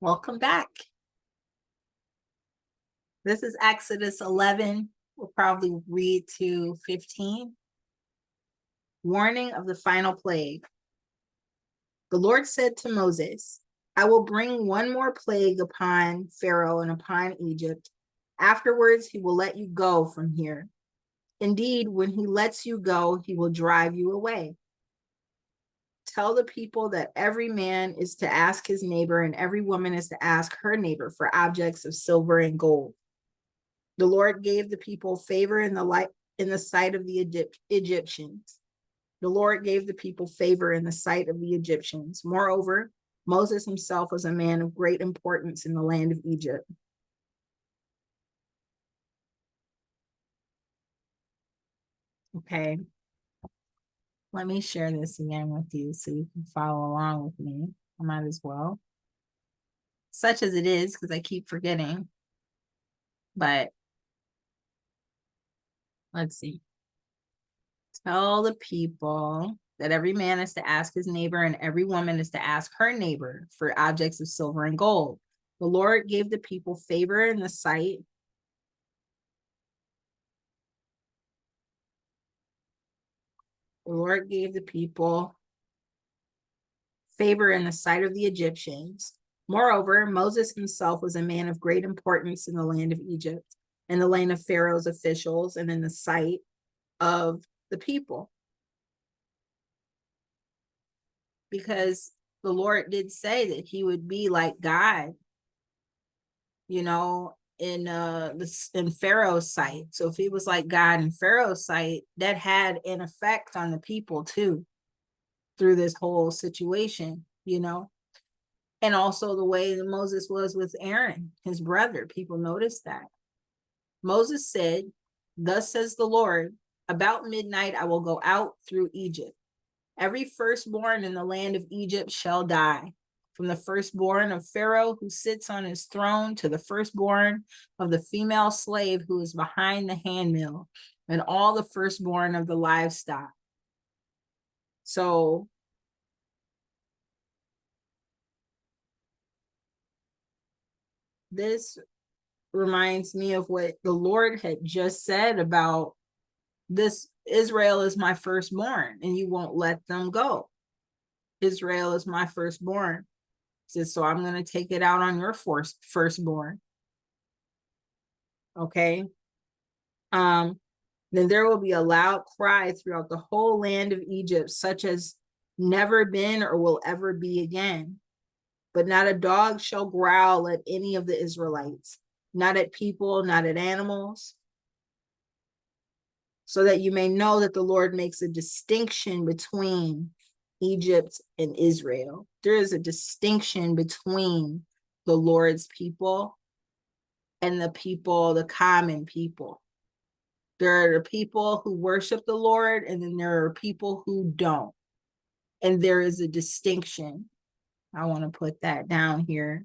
Welcome back. This is Exodus 11. We'll probably read to 15. Warning of the final plague. The Lord said to Moses, I will bring one more plague upon Pharaoh and upon Egypt. Afterwards, he will let you go from here. Indeed, when he lets you go, he will drive you away. Tell the people that every man is to ask his neighbor and every woman is to ask her neighbor for objects of silver and gold. The Lord gave the people favor in the sight of the Egyptians. The Lord gave the people favor in the sight of the Egyptians. Moreover, Moses himself was a man of great importance in the land of Egypt. Okay. Let me share this again with you so you can follow along with me. I might as well. Such as it is, because I keep forgetting. But let's see. Tell the people that every man is to ask his neighbor and every woman is to ask her neighbor for objects of silver and gold. The Lord gave the people favor in the sight. The Lord gave the people favor in the sight of the Egyptians. Moreover, Moses himself was a man of great importance in the land of Egypt, in the land of Pharaoh's officials, and in the sight of the people. Because the Lord did say that he would be like God, you know, in Pharaoh's sight. So if he was like God in Pharaoh's sight, that had an effect on the people too, through this whole situation, you know. And also the way that Moses was with Aaron, his brother. People noticed that. Moses said, thus says the Lord, about midnight I will go out through Egypt. Every firstborn in the land of Egypt shall die, from the firstborn of Pharaoh who sits on his throne to the firstborn of the female slave who is behind the handmill, and all the firstborn of the livestock. So this reminds me of what the Lord had just said about this. Israel is my firstborn, and you won't let them go. Israel is my firstborn. He says, so I'm going to take it out on your firstborn. Okay. Then there will be a loud cry throughout the whole land of Egypt, such as never been or will ever be again. But not a dog shall growl at any of the Israelites, not at people, not at animals, so that you may know that the Lord makes a distinction between Egypt and Israel. There is a distinction between the Lord's people and the people, the common people. There are people who worship the Lord, and then there are people who don't. And there is a distinction. I want to put that down here.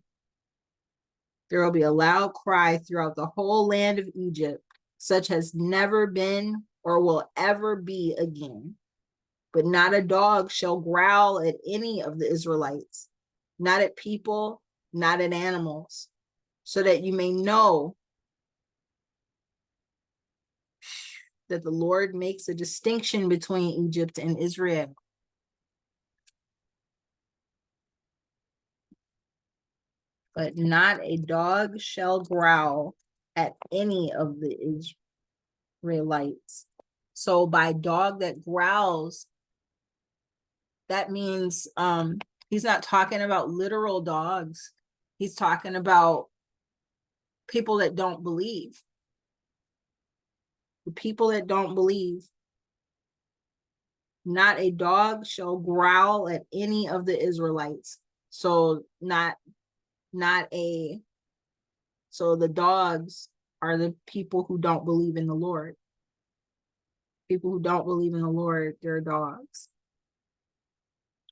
There will be a loud cry throughout the whole land of Egypt, such has never been or will ever be again. But not a dog shall growl at any of the Israelites, not at people, not at animals, so that you may know that the Lord makes a distinction between Egypt and Israel. But not a dog shall growl at any of the Israelites. So by dog that growls, that means he's not talking about literal dogs. He's talking about people that don't believe. The people that don't believe. Not a dog shall growl at any of the Israelites. So so the dogs are the people who don't believe in the Lord. People who don't believe in the Lord, they're dogs.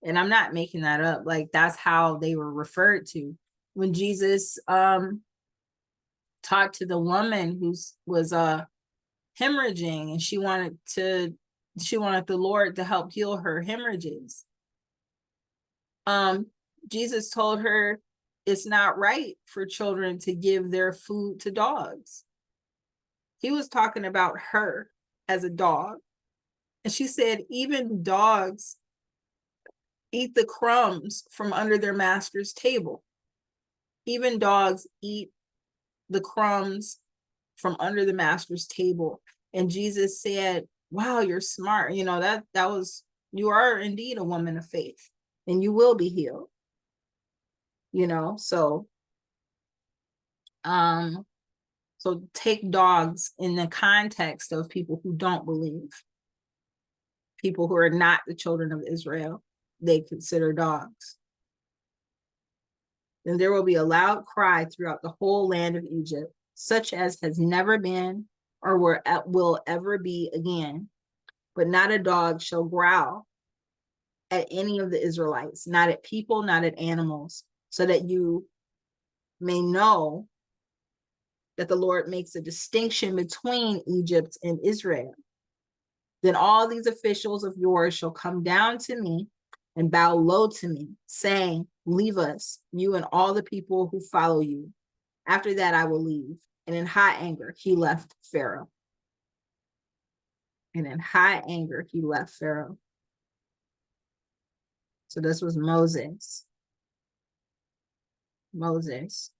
And I'm not making that up. Like, that's how they were referred to. When Jesus talked to the woman who was hemorrhaging, and she wanted the Lord to help heal her hemorrhages. Jesus told her it's not right for children to give their food to dogs. He was talking about her as a dog. And she said, even dogs eat the crumbs from under their master's table. Even dogs eat the crumbs from under the master's table. And Jesus said, wow, you're smart. You know, that was, you are indeed a woman of faith, and you will be healed. You know, so take dogs in the context of people who don't believe, people who are not the children of Israel, they consider dogs. Then there will be a loud cry throughout the whole land of Egypt, such as has never been or will ever be again. But not a dog shall growl at any of the Israelites, not at people, not at animals, so that you may know that the Lord makes a distinction between Egypt and Israel. Then all these officials of yours shall come down to me and bow low to me, saying, leave us, you and all the people who follow you. After that, I will leave. And in high anger, he left Pharaoh. And in high anger, he left Pharaoh. So this was Moses. Moses.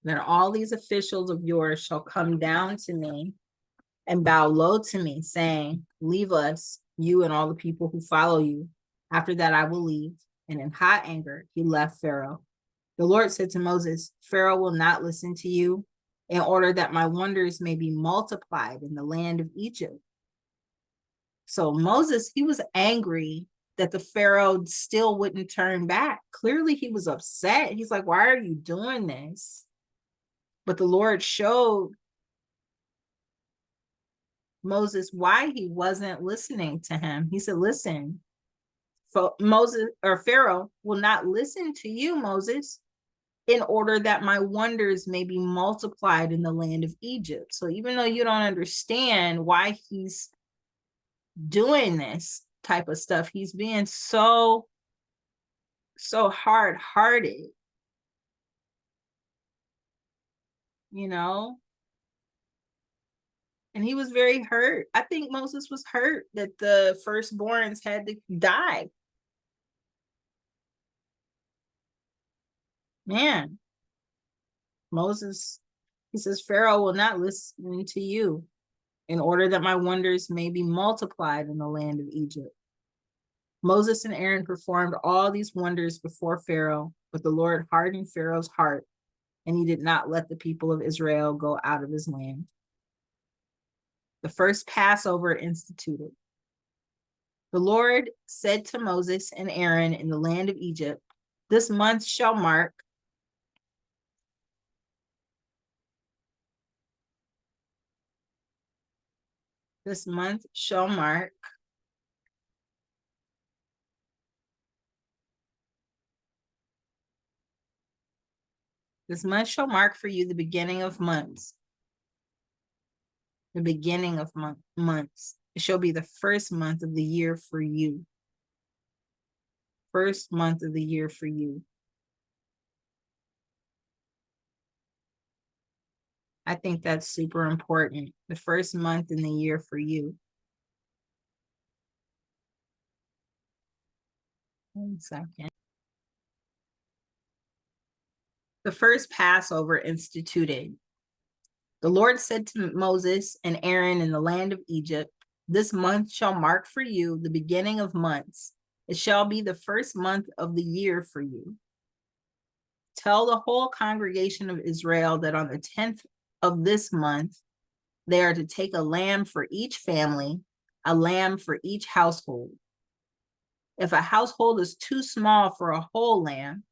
Then all these officials of yours shall come down to me and bow low to me, saying, leave us, you and all the people who follow you. After that, I will leave. And in hot anger, he left Pharaoh. The Lord said to Moses, Pharaoh will not listen to you in order that my wonders may be multiplied in the land of Egypt. So Moses, he was angry that the Pharaoh still wouldn't turn back. Clearly, he was upset. He's like, why are you doing this? But the Lord showed Moses why he wasn't listening to him. He said, listen, Moses or Pharaoh will not listen to you, Moses, in order that my wonders may be multiplied in the land of Egypt. So even though you don't understand why he's doing this type of stuff, he's being so hard-hearted, you know. And he was very hurt. I think Moses was hurt that the firstborns had to die. Man, Moses, he says, Pharaoh will not listen to you in order that my wonders may be multiplied in the land of Egypt. Moses and Aaron performed all these wonders before Pharaoh, but the Lord hardened Pharaoh's heart, and he did not let the people of Israel go out of his land. The first Passover instituted. The Lord said to Moses and Aaron in the land of Egypt, this month shall mark the for you the beginning of months. The beginning of months. It shall be the first month of the year for you. First month of the year for you. I think that's super important. The first month in the year for you. 1 second. The first Passover instituted. The Lord said to Moses and Aaron in the land of Egypt, this month shall mark for you the beginning of months. It shall be the first month of the year for you. Tell the whole congregation of Israel that on the 10th of this month, they are to take a lamb for each family, a lamb for each household. If a household is too small for a whole lamb,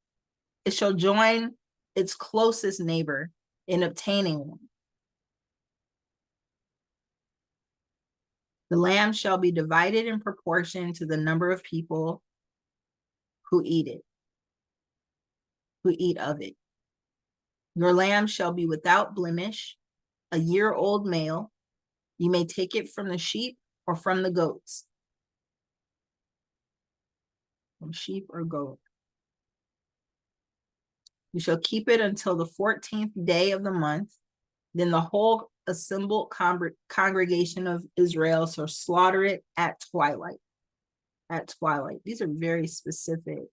it shall join its closest neighbor in obtaining one. The lamb shall be divided in proportion to the number of people who eat of it. Your lamb shall be without blemish, a year-old male. You may take it from the sheep or from the goats. From sheep or goat. You shall keep it until the 14th day of the month. Then the whole assembled congregation of Israel shall slaughter it at twilight. At twilight. These are very specific.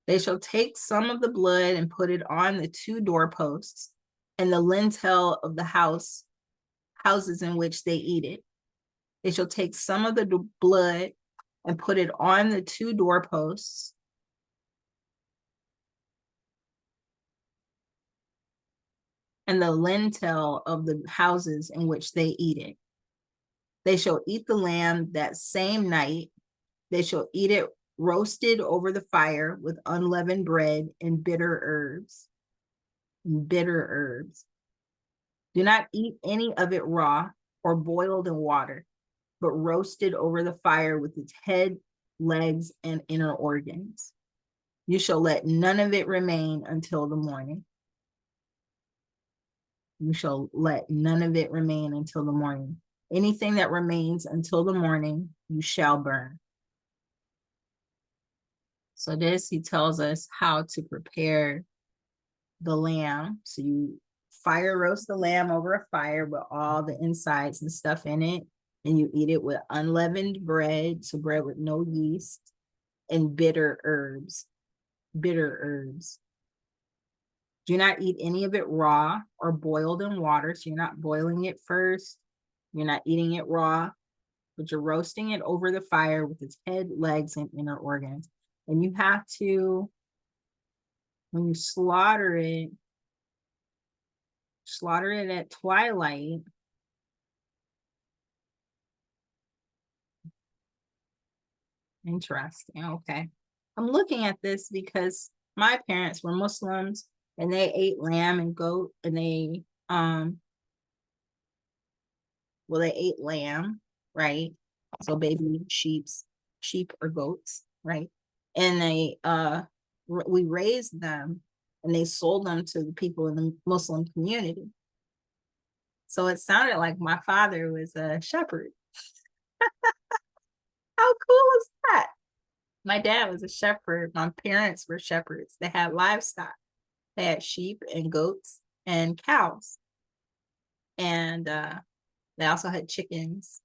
They shall take some of the blood and put it on the 2 doorposts and the lintel of the houses in which they eat it. They shall take some of the blood and put it on the 2 doorposts and the lintel of the houses in which they eat it. They shall eat the lamb that same night. They shall eat it roasted over the fire with unleavened bread and bitter herbs. Bitter herbs. Do not eat any of it raw or boiled in water, but roasted over the fire with its head, legs, and inner organs. You shall let none of it remain until the morning. You shall let none of it remain until the morning. Anything that remains until the morning, you shall burn. So this, he tells us how to prepare the lamb. So you fire roast the lamb over a fire with all the insides and stuff in it. And you eat it with unleavened bread, so bread with no yeast, and bitter herbs. Bitter herbs. Do not eat any of it raw or boiled in water. So you're not boiling it first. You're not eating it raw, but you're roasting it over the fire with its head, legs, and inner organs. And you have to, when you slaughter it at twilight. Interesting. Okay. I'm looking at this because my parents were Muslims and they ate lamb and goat and they ate lamb, right? So baby sheep or goats, right? And they we raised them and they sold them to the people in the Muslim community. So it sounded like my father was a shepherd. How cool is that? My dad was a shepherd. My parents were shepherds. They had livestock. They had sheep and goats and cows. And they also had chickens.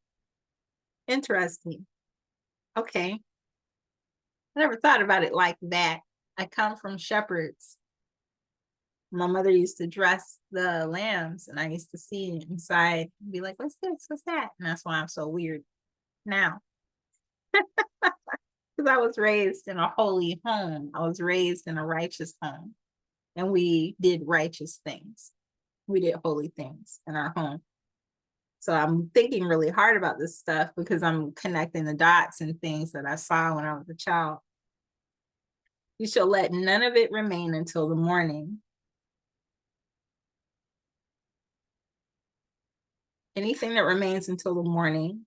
Interesting. Okay. I never thought about it like that. I come from shepherds. My mother used to dress the lambs and I used to see inside and be like, what's this? What's that? And that's why I'm so weird now. Because I was raised in a holy home. I was raised in a righteous home. And we did righteous things. We did holy things in our home. So I'm thinking really hard about this stuff because I'm connecting the dots and things that I saw when I was a child. You shall let none of it remain until the morning. Anything that remains until the morning,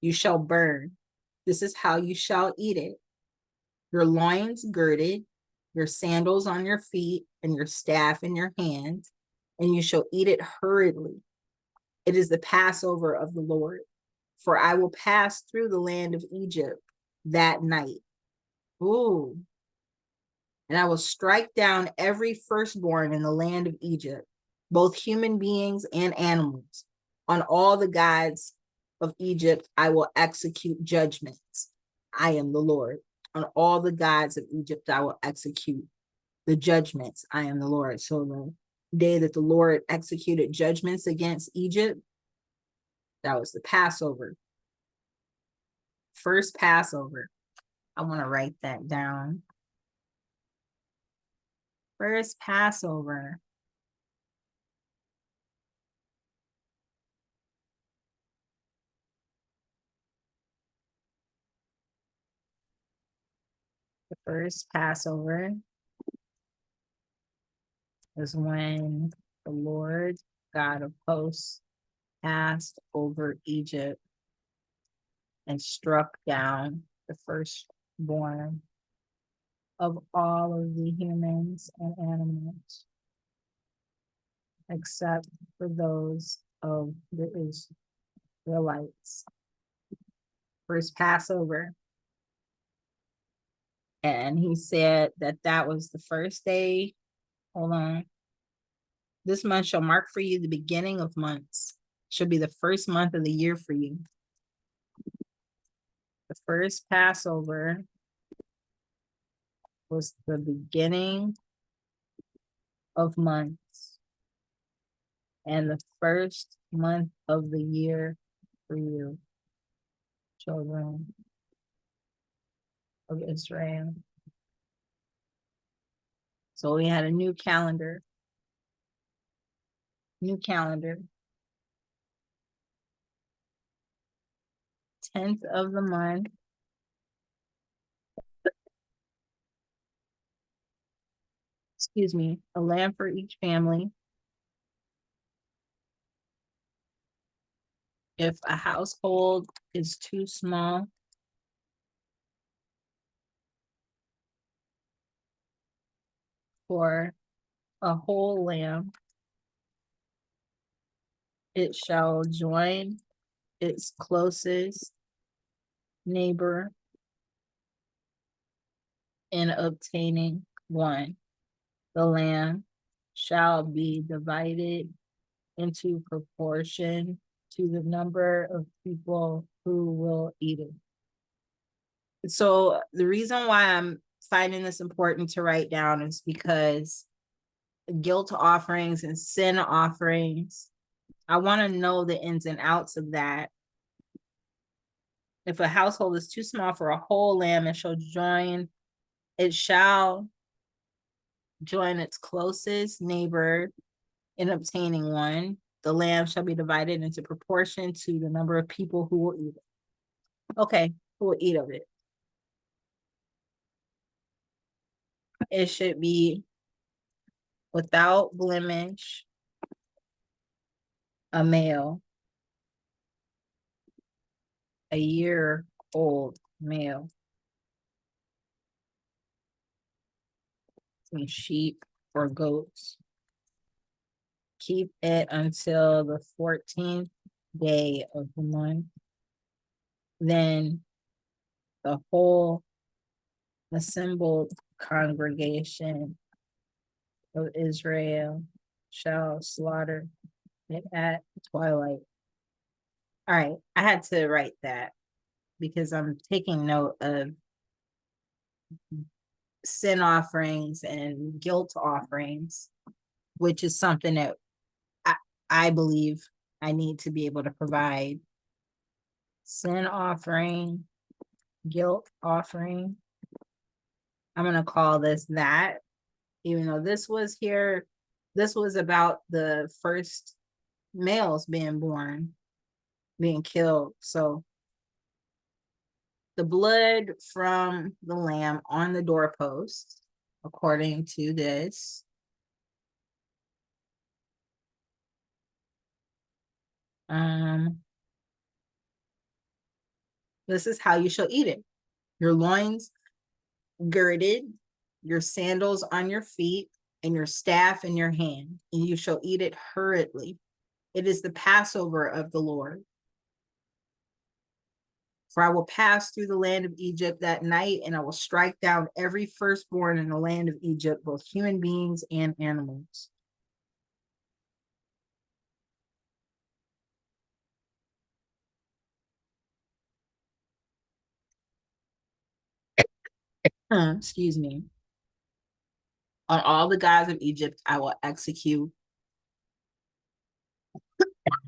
you shall burn. This is how you shall eat it. Your loins girded, your sandals on your feet, and your staff in your hand, and you shall eat it hurriedly. It is the Passover of the Lord, for I will pass through the land of Egypt that night. Ooh. And I will strike down every firstborn in the land of Egypt, both human beings and animals. On all the gods of Egypt, I will execute judgments. I am the Lord. On all the gods of Egypt, I will execute the judgments. I am the Lord. So the day that the Lord executed judgments against Egypt, that was the Passover. First Passover. I want to write that down. First Passover. The first Passover is when the Lord God of hosts passed over Egypt and struck down the first born of all of the humans and animals, except for those of the Israelites. First Passover. And he said that that was the first day. Hold on. This month shall mark for you the beginning of months. Should be the first month of the year for you. The first Passover was the beginning of months and the first month of the year for you, children of Israel. So we had a new calendar. New calendar. 10th of the month. Excuse me, a lamb for each family. If a household is too small for a whole lamb, it shall join its closest neighbor in obtaining one. The lamb shall be divided into proportion to the number of people who will eat it. So the reason why I'm finding this important to write down is because guilt offerings and sin offerings, I want to know the ins and outs of that. If a household is too small for a whole lamb, it shall join its closest neighbor in obtaining one. The lamb shall be divided into proportion to the number of people who will eat it. Okay, who will eat of it? It should be without blemish, a male, a year-old male. Some sheep or goats. Keep it until the 14th day of the month. Then the whole assembled congregation of Israel shall slaughter it at twilight. All right, I had to write that because I'm taking note of sin offerings and guilt offerings, which is something that I believe I need to be able to provide. Sin offering, guilt offering. I'm going to call this that, even though this was here, this was about the first males being born, being killed. So the blood from the lamb on the doorpost, according to this, this is how you shall eat it. Your loins girded, your sandals on your feet, and your staff in your hand, and you shall eat it hurriedly. It is the Passover of the Lord. For I will pass through the land of Egypt that night, and I will strike down every firstborn in the land of Egypt, both human beings and animals. Excuse me. On all the gods of Egypt, I will execute.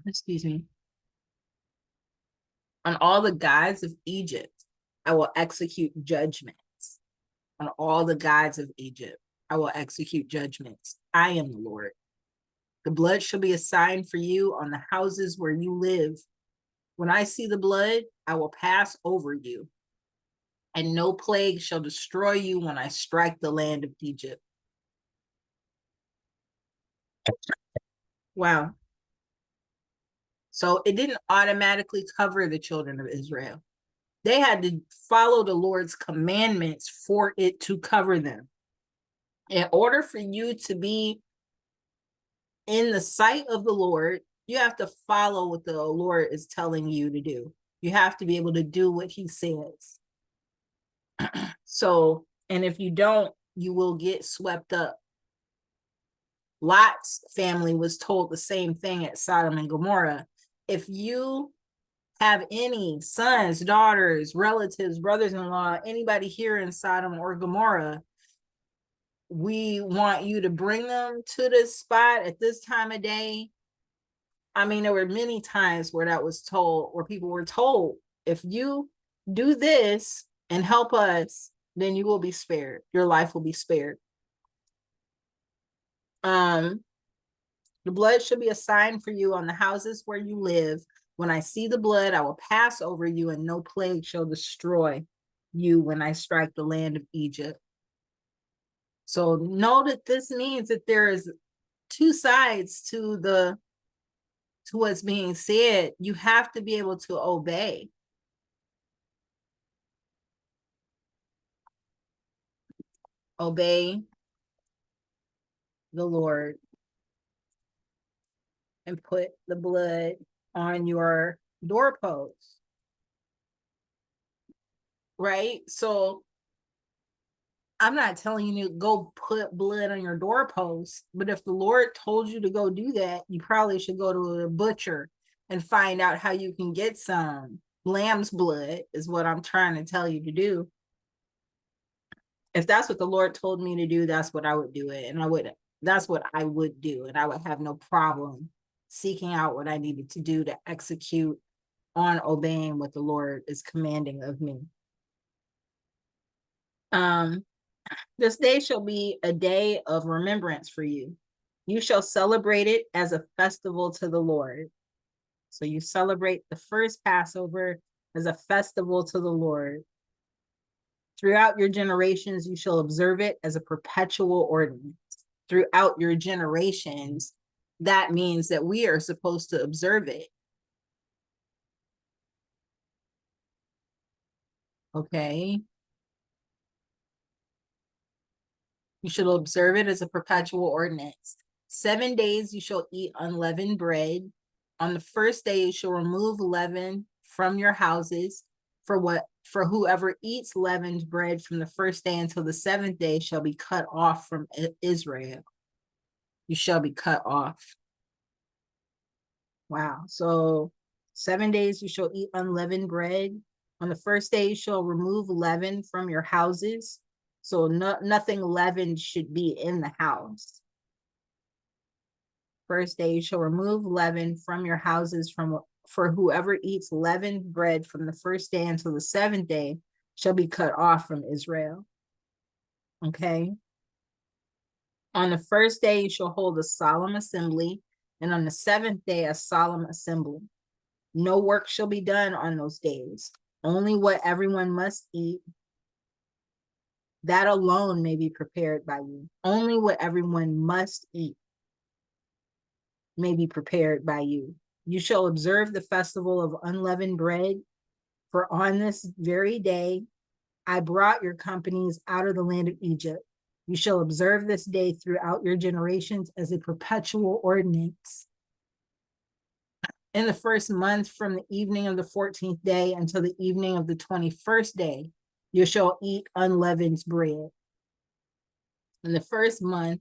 Excuse me. On all the gods of Egypt, I will execute judgments. On all the gods of Egypt, I will execute judgments. I am the Lord. The blood shall be a sign for you on the houses where you live. When I see the blood, I will pass over you, and no plague shall destroy you when I strike the land of Egypt. Wow. So it didn't automatically cover the children of Israel. They had to follow the Lord's commandments for it to cover them. In order for you to be in the sight of the Lord, you have to follow what the Lord is telling you to do. You have to be able to do what he says. So, and if you don't, you will get swept up. Lot's family was told the same thing at Sodom and Gomorrah. If you have any sons, daughters, relatives, brothers-in-law, anybody here in Sodom or Gomorrah, we want you to bring them to this spot at this time of day. I mean, there were many times where that was told, where people were told, if you do this and help us, then you will be spared. Your life will be spared. The blood should be a sign for you on the houses where you live. When I see the blood, I will pass over you, and no plague shall destroy you when I strike the land of Egypt. So know that this means that there is two sides to what's being said. You have to be able to obey. Obey the Lord and put the blood on your doorpost. Right? So I'm not telling you to go put blood on your doorpost, but if the Lord told you to go do that, you probably should go to a butcher and find out how you can get some lamb's blood, is what I'm trying to tell you to do. If that's what the Lord told me to do, that's what I would do it. And that's what I would do. And I would have no problem seeking out what I needed to do to execute on obeying what the Lord is commanding of me. This day shall be a day of remembrance for you. You shall celebrate it as a festival to the Lord. So you celebrate the first Passover as a festival to the Lord. Throughout your generations, you shall observe it as a perpetual ordinance. Throughout your generations, that means that we are supposed to observe it. Okay. You shall observe it as a perpetual ordinance. 7 days you shall eat unleavened bread. On the first day you shall remove leaven from your houses. For whoever eats leavened bread from the first day until the 7th day shall be cut off from Israel. You shall be cut off. Wow. So 7 days you shall eat unleavened bread. On the first day you shall remove leaven from your houses. So nothing leavened should be in the house. First day you shall remove leaven from your houses. For whoever eats leavened bread from the first day until the 7th day shall be cut off from Israel. Okay. On the first day you shall hold a solemn assembly, and on the 7th day a solemn assembly. No work shall be done on those days. Only what everyone must eat, that alone may be prepared by you. Only what everyone must eat may be prepared by you. You shall observe the festival of unleavened bread, for on this very day I brought your companies out of the land of Egypt. You shall observe this day throughout your generations as a perpetual ordinance. In the first month, from the evening of the 14th day until the evening of the 21st day, you shall eat unleavened bread. In the first month,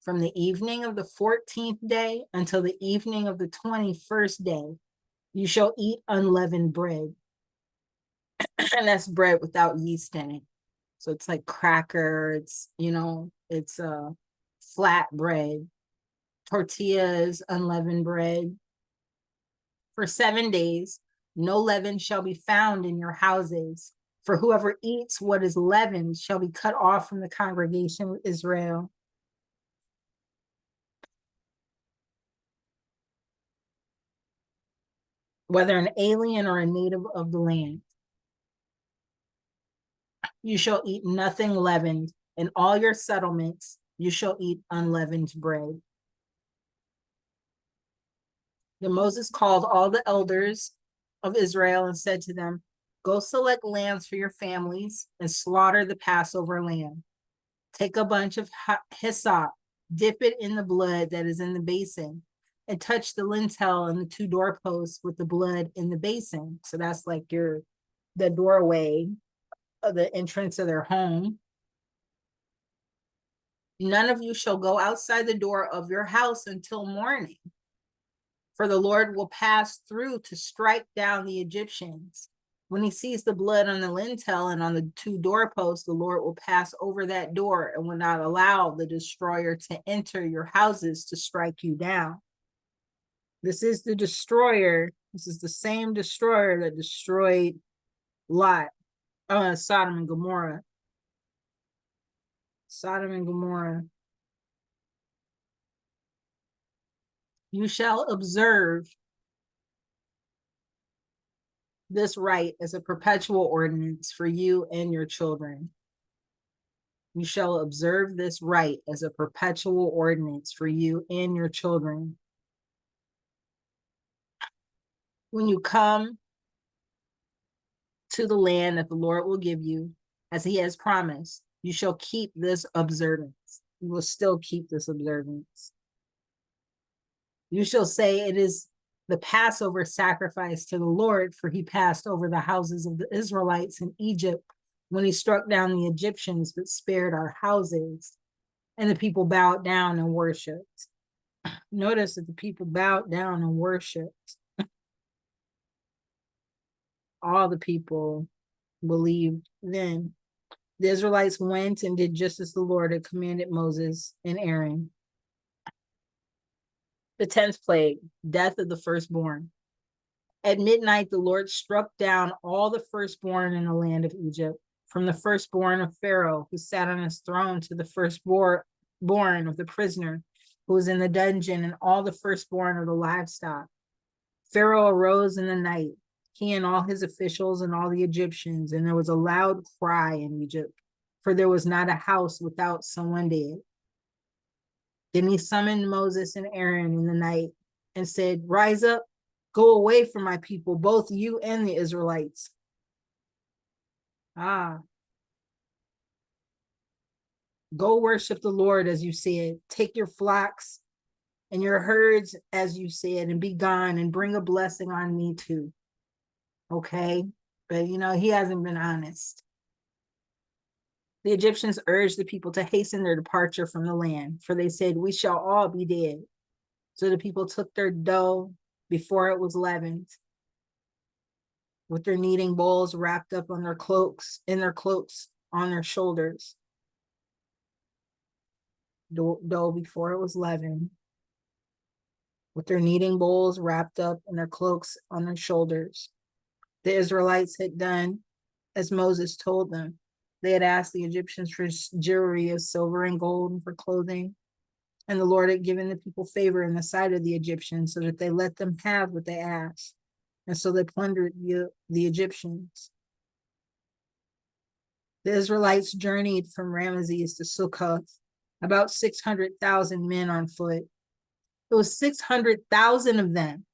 from the evening of the 14th day until the evening of the 21st day, you shall eat unleavened bread. And that's bread without yeast in it. So it's like cracker, it's flat bread. Tortillas, unleavened bread. For 7 days, no leaven shall be found in your houses. For whoever eats what is leavened shall be cut off from the congregation of Israel. Whether an alien or a native of the land. You shall eat nothing leavened. In all your settlements, you shall eat unleavened bread. Then Moses called all the elders of Israel and said to them, Go select lambs for your families and slaughter the Passover lamb. Take a bunch of hyssop, dip it in the blood that is in the basin, and touch the lintel and the two doorposts with the blood in the basin. So that's like the doorway of the entrance of their home. None of you shall go outside the door of your house until morning, for the Lord will pass through to strike down the Egyptians. When he sees the blood on the lintel and on the two doorposts, the Lord will pass over that door and will not allow the destroyer to enter your houses to strike you down. This is the destroyer. This is the same destroyer that destroyed Sodom and Gomorrah. Sodom and Gomorrah. You shall observe this rite as a perpetual ordinance for you and your children. You shall observe this rite as a perpetual ordinance for you and your children. When you come to the land that the Lord will give you, as he has promised, you shall keep this observance. You will still keep this observance. You shall say it is the Passover sacrifice to the Lord, for he passed over the houses of the Israelites in Egypt when he struck down the Egyptians, but spared our houses. And the people bowed down and worshiped. Notice that the people bowed down and worshiped. All the people believed then. The Israelites went and did just as the Lord had commanded Moses and Aaron. The 10th plague, death of the firstborn. At midnight, the Lord struck down all the firstborn in the land of Egypt, from the firstborn of Pharaoh, who sat on his throne, to the firstborn of the prisoner who was in the dungeon, and all the firstborn of the livestock. Pharaoh arose in the night, he and all his officials and all the Egyptians, and there was a loud cry in Egypt, for there was not a house without someone dead. Then he summoned Moses and Aaron in the night and said, "Rise up, go away from my people, both you and the Israelites." Go worship the Lord, as you said. Take your flocks and your herds, as you said, and be gone, and bring a blessing on me too. Okay? But he hasn't been honest. The Egyptians urged the people to hasten their departure from the land, for they said, "We shall all be dead." So the people took their dough before it was leavened, with their kneading bowls wrapped up on their cloaks, on their shoulders. Dough before it was leavened, with their kneading bowls wrapped up in their cloaks on their shoulders. The Israelites had done as Moses told them. They had asked the Egyptians for jewelry of silver and gold and for clothing. And the Lord had given the people favor in the sight of the Egyptians, so that they let them have what they asked. And so they plundered the Egyptians. The Israelites journeyed from Ramesses to Succoth, about 600,000 men on foot. It was 600,000 of them.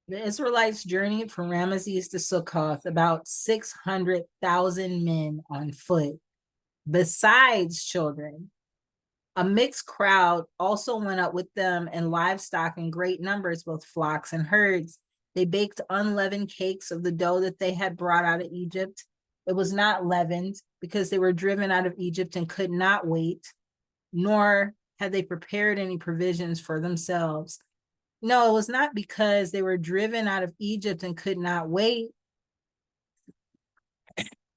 The Israelites journeyed from Ramesses to Succoth, about 600,000 men on foot, besides children. A mixed crowd also went up with them, and livestock in great numbers, both flocks and herds. They baked unleavened cakes of the dough that they had brought out of Egypt. It was not leavened, because they were driven out of Egypt and could not wait, nor had they prepared any provisions for themselves. No, it was not because they were driven out of Egypt and could not wait.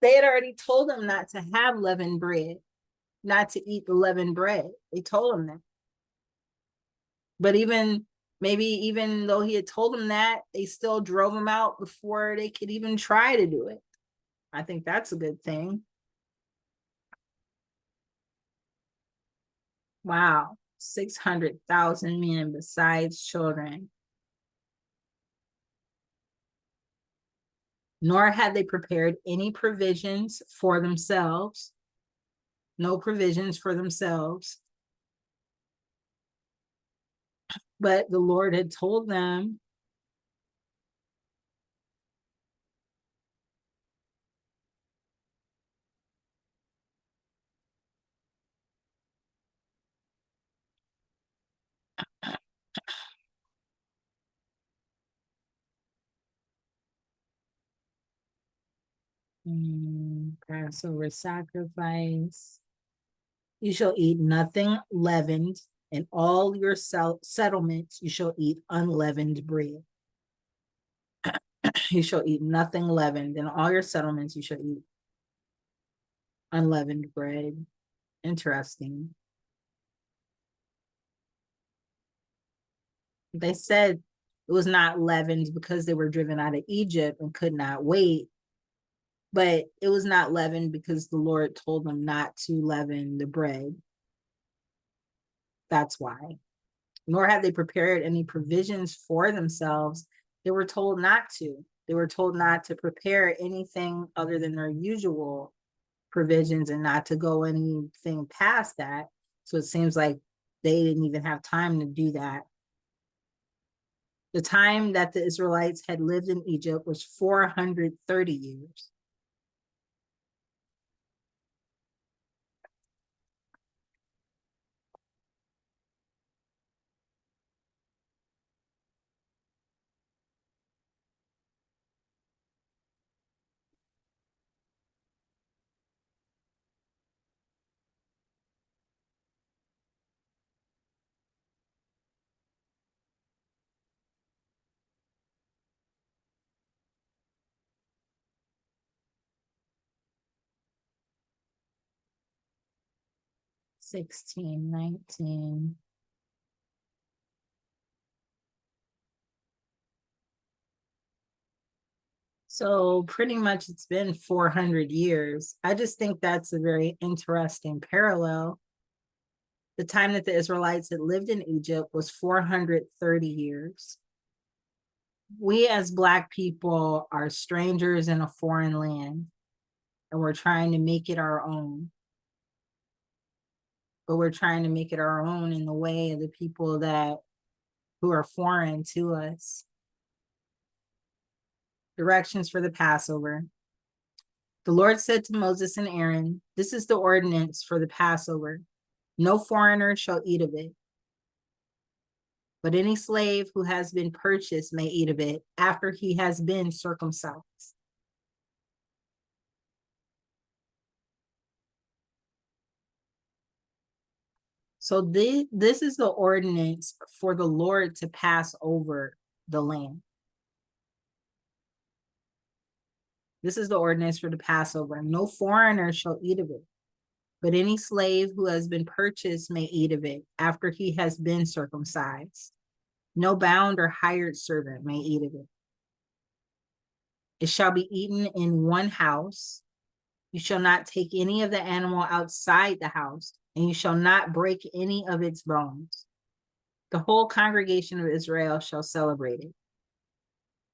They had already told them not to have leavened bread, not to eat the leavened bread. They told them that. But even though he had told them that, they still drove them out before they could even try to do it. I think that's a good thing. Wow, 600,000 men besides children. nor had they prepared any provisions for themselves. No provisions for themselves. But the Lord had told them Passover sacrifice. You shall eat nothing leavened, in all your settlements you shall eat unleavened bread. You shall eat nothing leavened, in all your settlements you shall eat unleavened bread. Interesting. They said it was not leavened because they were driven out of Egypt and could not wait. But it was not leavened because the Lord told them not to leaven the bread. That's why. Nor had they prepared any provisions for themselves. They were told not to. They were told not to prepare anything other than their usual provisions and not to go anything past that. So it seems like they didn't even have time to do that. The time that the Israelites had lived in Egypt was 430 years. Sixteen, 19. So pretty much it's been 400 years. I just think that's a very interesting parallel. The time that the Israelites had lived in Egypt was 430 years. We as Black people are strangers in a foreign land, and we're trying to make it our own. But we're trying to make it our own in the way of the people who are foreign to us. Directions for the Passover. The Lord said to Moses and Aaron, "This is the ordinance for the Passover. No foreigner shall eat of it, but any slave who has been purchased may eat of it after he has been circumcised." So this is the ordinance for the Lord to pass over the land. This is the ordinance for the Passover. No foreigner shall eat of it, but any slave who has been purchased may eat of it after he has been circumcised. No bound or hired servant may eat of it. It shall be eaten in one house. You shall not take any of the animal outside the house, and you shall not break any of its bones. The whole congregation of Israel shall celebrate it.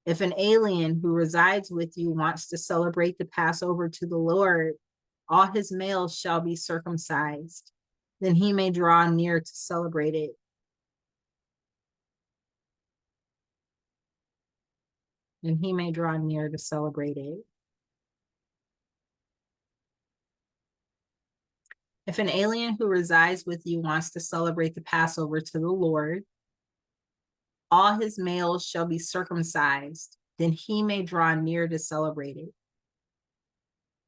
If an alien who resides with you wants to celebrate the Passover to the Lord, all his males shall be circumcised. Then he may draw near to celebrate it. Then he may draw near to celebrate it. If an alien who resides with you wants to celebrate the Passover to the Lord, all his males shall be circumcised. Then he may draw near to celebrate it.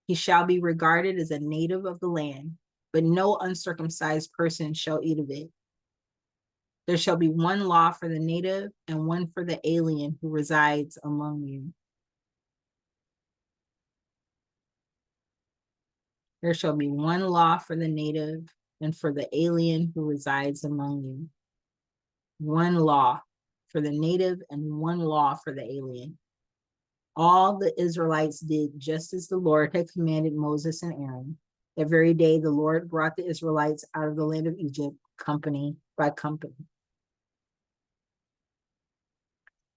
He shall be regarded as a native of the land, but no uncircumcised person shall eat of it. There shall be one law for the native and one for the alien who resides among you. There shall be one law for the native and for the alien who resides among you. One law for the native and one law for the alien. All the Israelites did just as the Lord had commanded Moses and Aaron. That very day, the Lord brought the Israelites out of the land of Egypt, company by company.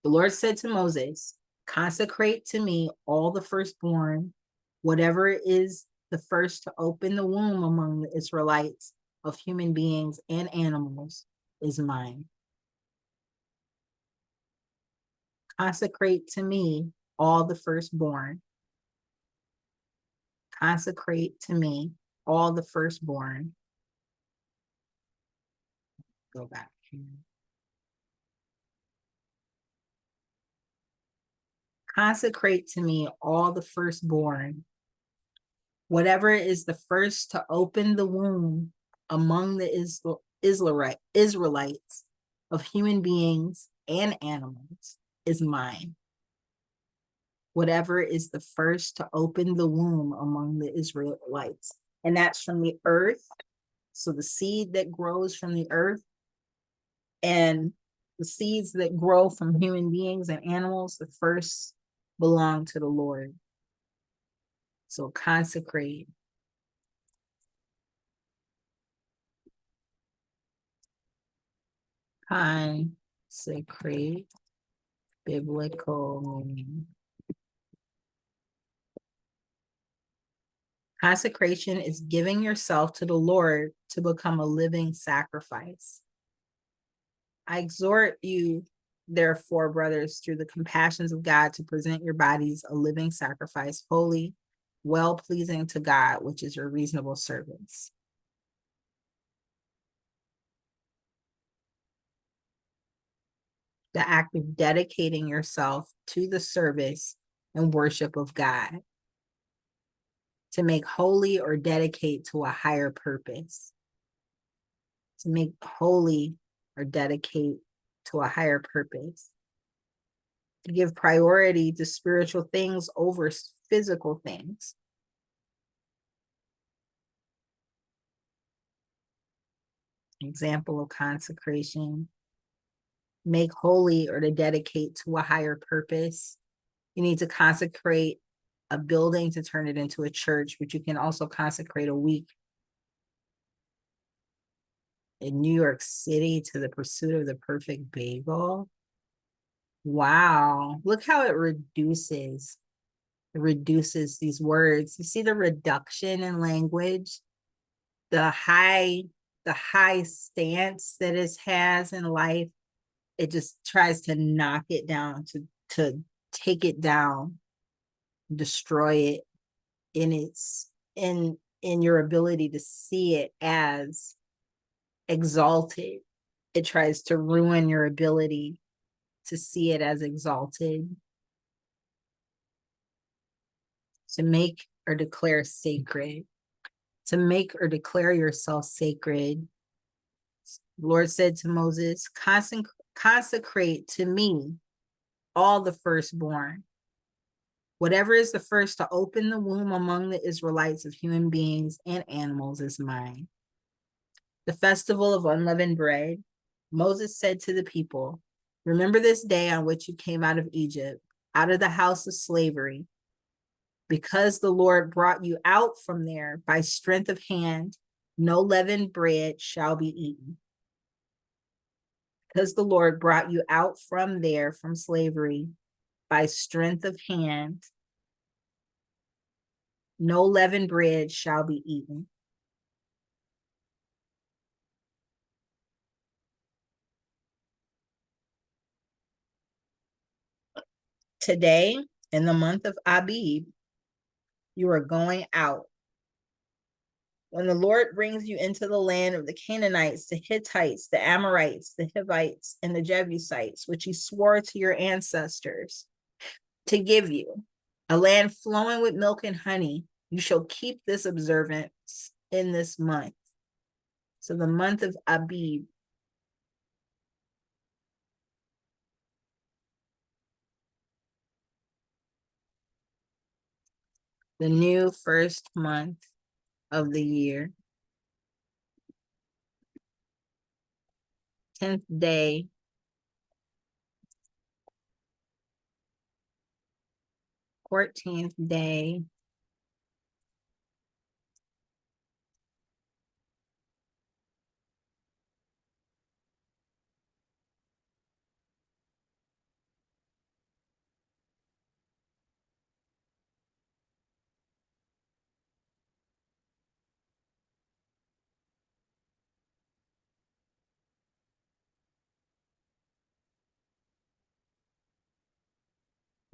The Lord said to Moses, Consecrate to me all the firstborn, whatever is the first to open the womb among the Israelites of human beings and animals is mine. Consecrate to me all the firstborn. Consecrate to me all the firstborn. Go back here. Consecrate to me all the firstborn, whatever is the first to open the womb among the Israelites of human beings and animals is mine. Whatever is the first to open the womb among the Israelites. And that's from the earth. So the seed that grows from the earth and the seeds that grow from human beings and animals, the first belong to the Lord. So consecrate. Consecrate, biblical meaning. Consecration is giving yourself to the Lord to become a living sacrifice. I exhort you, therefore, brothers, through the compassions of God, to present your bodies a living sacrifice, holy, well-pleasing to God, which is your reasonable service. The act of dedicating yourself to the service and worship of God, to make holy or dedicate to a higher purpose, to make holy or dedicate to a higher purpose, to give priority to spiritual things over physical things. Example of consecration: make holy or to dedicate to a higher purpose. You need to consecrate a building to turn it into a church, but you can also consecrate a week in New York City to the pursuit of the perfect bagel. Wow, look how it reduces. It reduces these words. You see the reduction in language, the high stance that it has in life. It just tries to knock it down, to take it down, destroy it in your ability to see it as exalted. It tries to ruin your ability to see it as exalted. To make or declare sacred. To make or declare yourself sacred. The Lord said to Moses, consecrate to me all the firstborn. Whatever is the first to open the womb among the Israelites of human beings and animals is mine. The festival of unleavened bread, Moses said to the people, remember this day on which you came out of Egypt, out of the house of slavery. Because the Lord brought you out from there by strength of hand, no leavened bread shall be eaten. Because the Lord brought you out from there, from slavery, by strength of hand, no leavened bread shall be eaten. Today, in the month of Abib, you are going out. When the Lord brings you into the land of the Canaanites, the Hittites, the Amorites, the Hivites, and the Jebusites, which he swore to your ancestors to give you, a land flowing with milk and honey, you shall keep this observance in this month. So the month of Abib. The new first month of the year. 10th day. 14th day.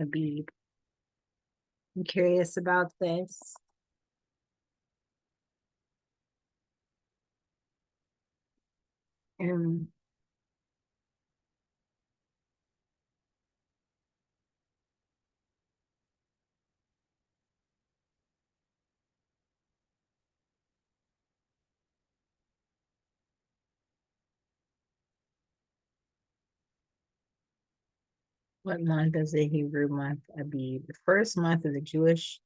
Abib. I'm curious about this. And what month is the Hebrew month Abib? The first month of the Jewish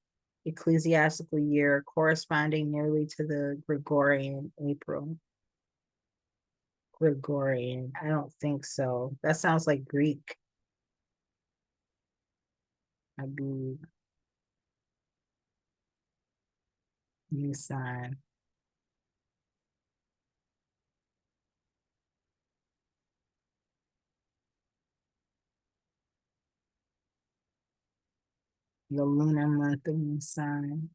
ecclesiastical year, corresponding nearly to the Gregorian April. Gregorian, I don't think so. That sounds like Greek. Abib, Nisan. The lunar month of Nisan.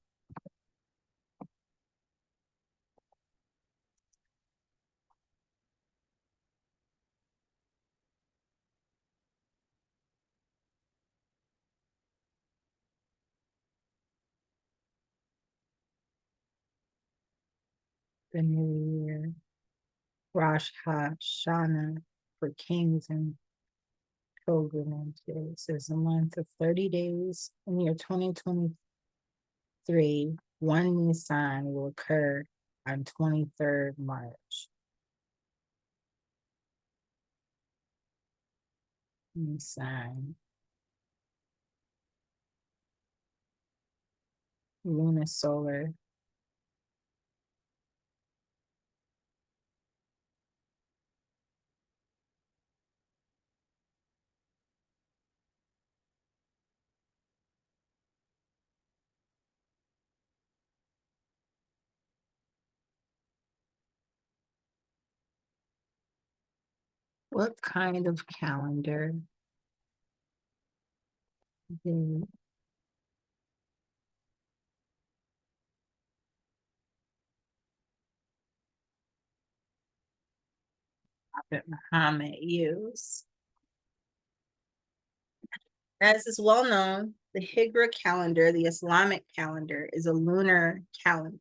The new year. Rosh Hashanah for kings and pilgrimages is a month of 30 days. In the year 2023, one Nisan will occur on 23rd March. Nisan. Lunisolar. What kind of calendar did Prophet Muhammad use? As is well known, the Hijra calendar, the Islamic calendar, is a lunar calendar.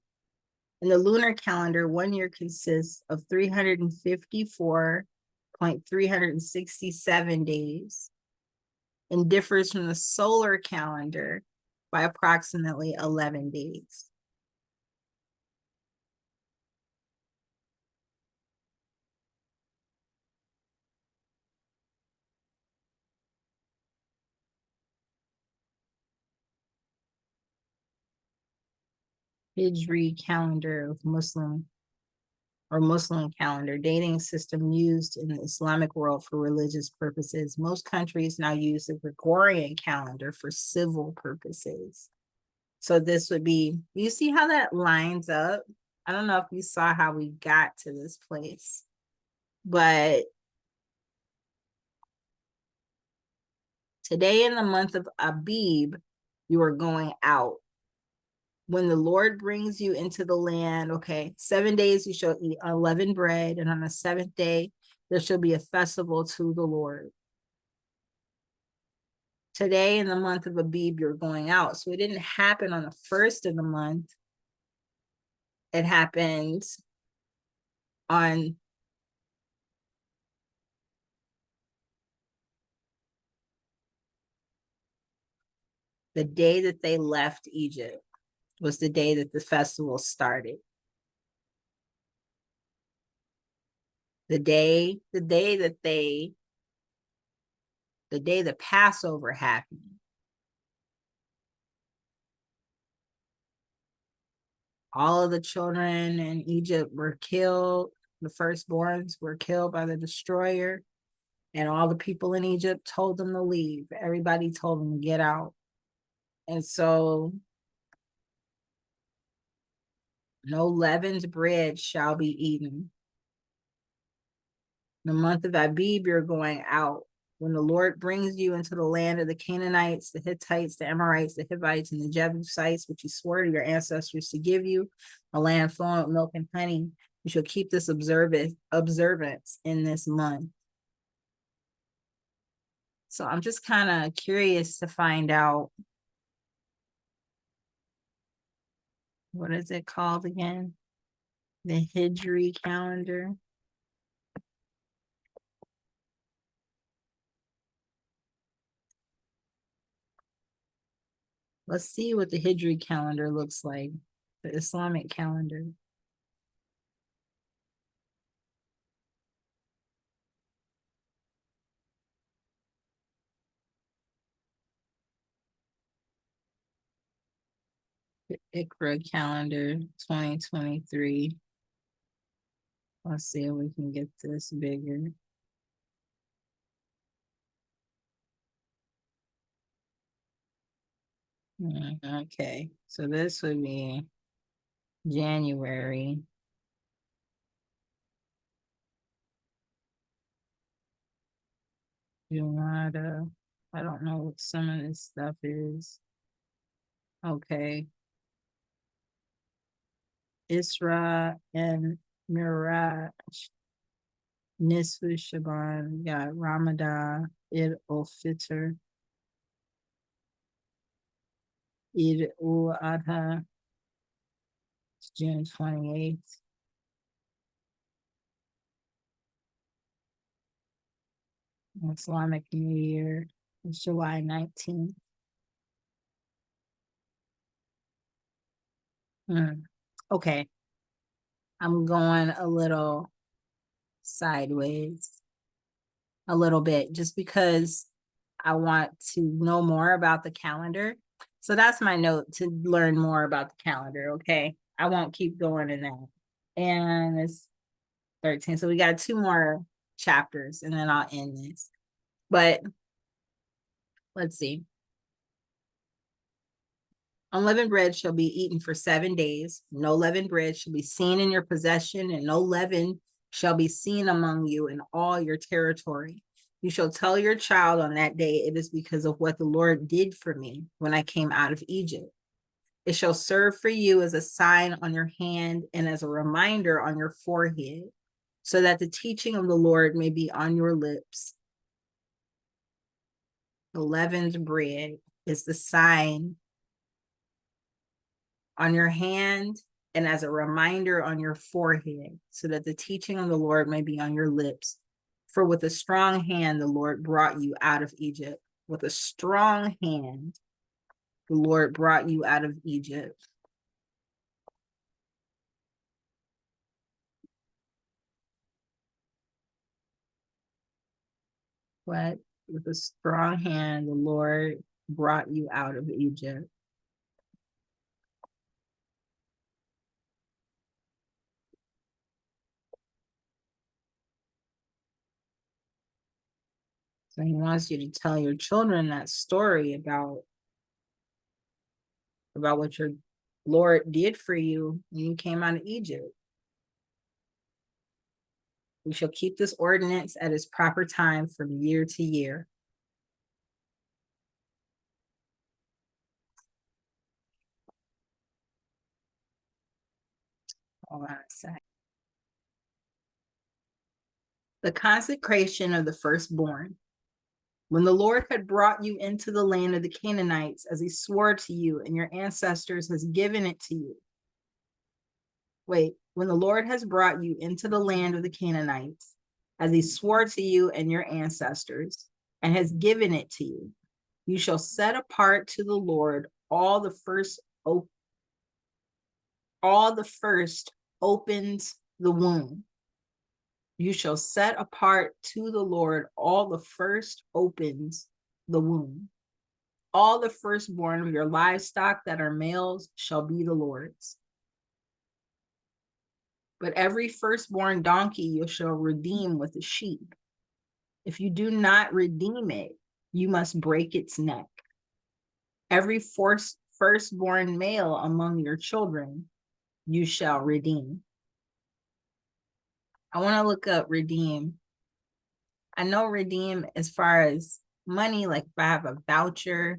In the lunar calendar, 1 year consists of 354.367 days and differs from the solar calendar by approximately 11 days. Hijri calendar of Muslim calendar, dating system used in the Islamic world for religious purposes. Most countries now use the Gregorian calendar for civil purposes. So this would be, you see how that lines up? I don't know if you saw how we got to this place, but today in the month of Abib, you are going out. When the Lord brings you into the land, okay, 7 days you shall eat unleavened bread, and on the seventh day there shall be a festival to the Lord. Today in the month of Abib, you're going out. So it didn't happen on the first of the month. It happened on the day that they left Egypt, was the day that the festival started. The day the Passover happened. All of the children in Egypt were killed. The firstborns were killed by the destroyer. And all the people in Egypt told them to leave. Everybody told them to get out. And so no leavened bread shall be eaten. In the month of Abib, you're going out. When the Lord brings you into the land of the Canaanites, the Hittites, the Amorites, the Hivites, and the Jebusites, which he swore to your ancestors to give you, a land flowing with milk and honey, you shall keep this observance in this month. So I'm just kind of curious to find out, what is it called again? The Hijri calendar. Let's see what the Hijri calendar looks like, the Islamic calendar. The Ikra calendar 2023. Let's see if we can get this bigger. Okay, so this would be January. Jumada. I don't know what some of this stuff is. Okay. Isra and Miraj. Nisfu Shaban. We got Ramadan. Eid al-Fitr. Eid al-Adha. It's June 28th. Islamic New Year is July 19th. Okay. I'm going a little sideways, a little bit, just because I want to know more about the calendar. So that's my note, to learn more about the calendar. Okay. I won't keep going in that. And it's 13. So we got 2 more chapters and then I'll end this. But let's see. Unleavened bread shall be eaten for 7 days. No leavened bread shall be seen in your possession, and no leaven shall be seen among you in all your territory. You shall tell your child on that day, it is because of what the Lord did for me when I came out of Egypt. It shall serve for you as a sign on your hand and as a reminder on your forehead, so that the teaching of the Lord may be on your lips. The leavened bread is the sign on your hand and as a reminder on your forehead, so that the teaching of the Lord may be on your lips. For with a strong hand, the Lord brought you out of Egypt. With a strong hand, the Lord brought you out of Egypt. What? With a strong hand, the Lord brought you out of Egypt. So he wants you to tell your children that story about what your Lord did for you when you came out of Egypt. We shall keep this ordinance at its proper time from year to year. Hold on a sec. The consecration of the firstborn. When the Lord had brought you into the land of the Canaanites, as he swore to you and your ancestors has given it to you. Wait, when the Lord has brought you into the land of the Canaanites, as he swore to you and your ancestors, and has given it to you, you shall set apart to the Lord all the first opens the womb. You shall set apart to the Lord all the first opens the womb. All the firstborn of your livestock that are males shall be the Lord's. But every firstborn donkey you shall redeem with a sheep. If you do not redeem it, you must break its neck. Every firstborn male among your children you shall redeem. I want to look up redeem. I know redeem as far as money, like if I have a voucher,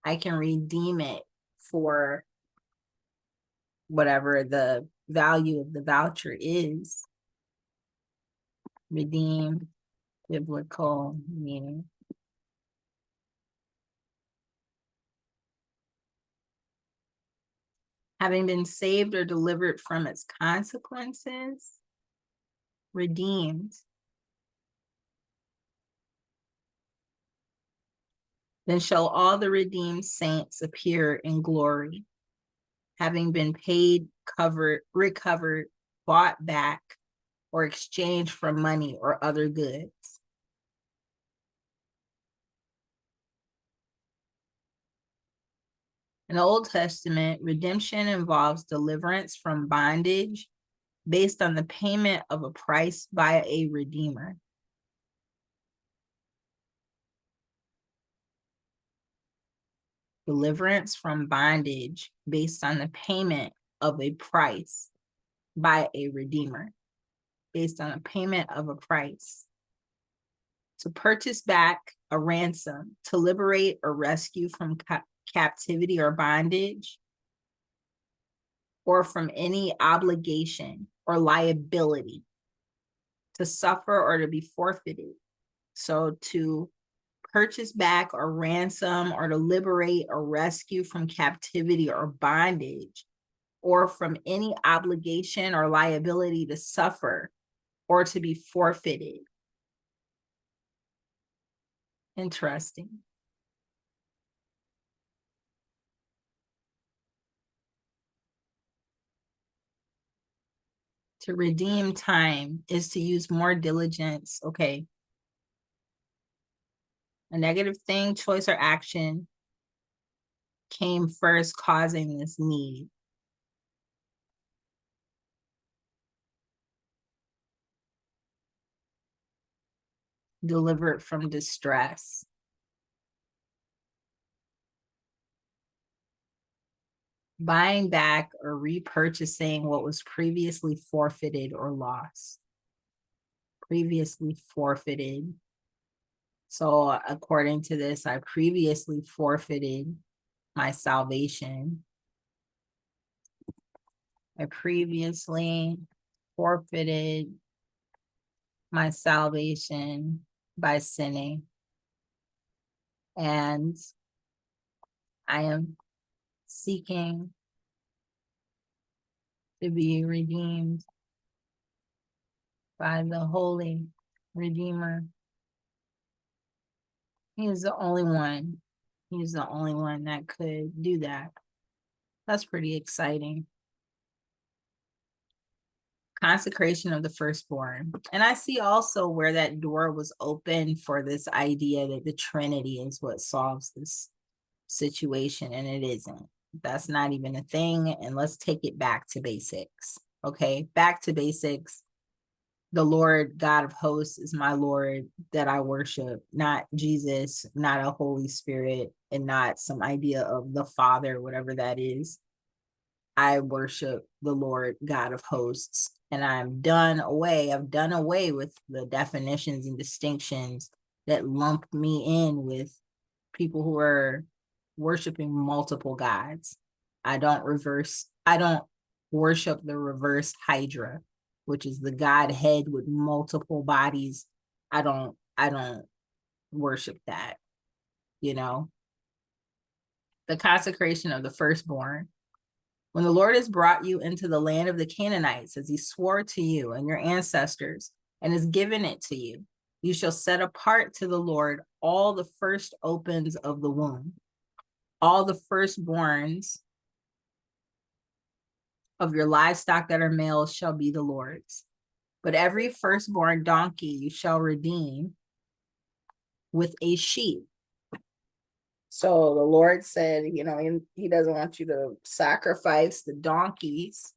I can redeem it for whatever the value of the voucher is. Redeem, biblical meaning. Having been saved or delivered from its consequences, redeemed. Then shall all the redeemed saints appear in glory, having been paid, covered, recovered, bought back, or exchanged for money or other goods. In the Old Testament, redemption involves deliverance from bondage based on the payment of a price by a redeemer. Deliverance from bondage based on the payment of a price by a redeemer. Based on a payment of a price. To purchase back a ransom, to liberate or rescue from captivity or bondage, or from any obligation or liability, to suffer or to be forfeited. So to purchase back or ransom or to liberate or rescue from captivity or bondage, or from any obligation or liability to suffer or to be forfeited. Interesting. To redeem time is to use more diligence. Okay. A negative thing, choice, or action came first, causing this need. Delivered from distress. Buying back or repurchasing what was previously forfeited or lost. Previously forfeited. So according to this, I previously forfeited my salvation. I previously forfeited my salvation by sinning. And I am seeking to be redeemed by the Holy Redeemer. He is the only one. He's the only one that could do that. That's pretty exciting. Consecration of the firstborn. And I see also where that door was open for this idea that the Trinity is what solves this situation, and it isn't. That's not even a thing. And let's take it back to basics. Okay, back to basics. The Lord God of hosts is my Lord that I worship, not Jesus, not a Holy Spirit, and not some idea of the Father, whatever that is. I worship the Lord God of hosts, and I've done away with the definitions and distinctions that lump me in with people who are worshiping multiple gods. I don't worship the reverse Hydra, which is the Godhead with multiple bodies. I don't worship that, you know. The consecration of the firstborn. When the Lord has brought you into the land of the Canaanites, as he swore to you and your ancestors, and has given it to you, you shall set apart to the Lord all the first opens of the womb. All the firstborns of your livestock that are males shall be the Lord's. But every firstborn donkey you shall redeem with a sheep. So the Lord said, you know, he doesn't want you to sacrifice the donkeys.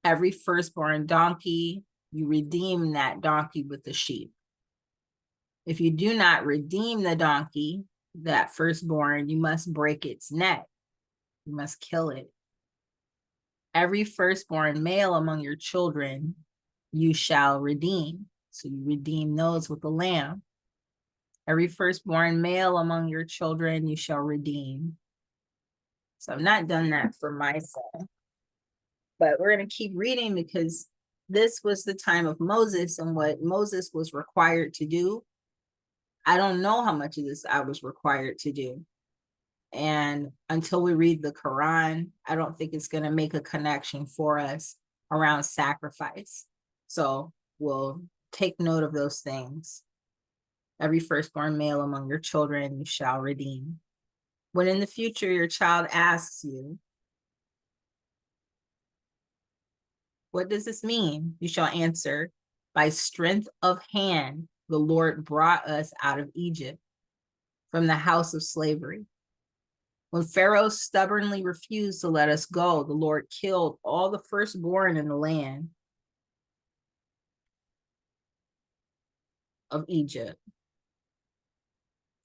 Every firstborn donkey, you redeem that donkey with the sheep. If you do not redeem the donkey, that firstborn, you must break its neck. You must kill it. Every firstborn male among your children, you shall redeem. So you redeem those with the lamb. Every firstborn male among your children, you shall redeem. So I've not done that for my son. But we're going to keep reading because this was the time of Moses and what Moses was required to do. I don't know how much of this I was required to do. And until we read the Quran, I don't think it's going to make a connection for us around sacrifice. So we'll take note of those things. Every firstborn male among your children you shall redeem. When in the future your child asks you, what does this mean? You shall answer, by strength of hand, the Lord brought us out of Egypt, from the house of slavery. When Pharaoh stubbornly refused to let us go, the Lord killed all the firstborn in the land of Egypt,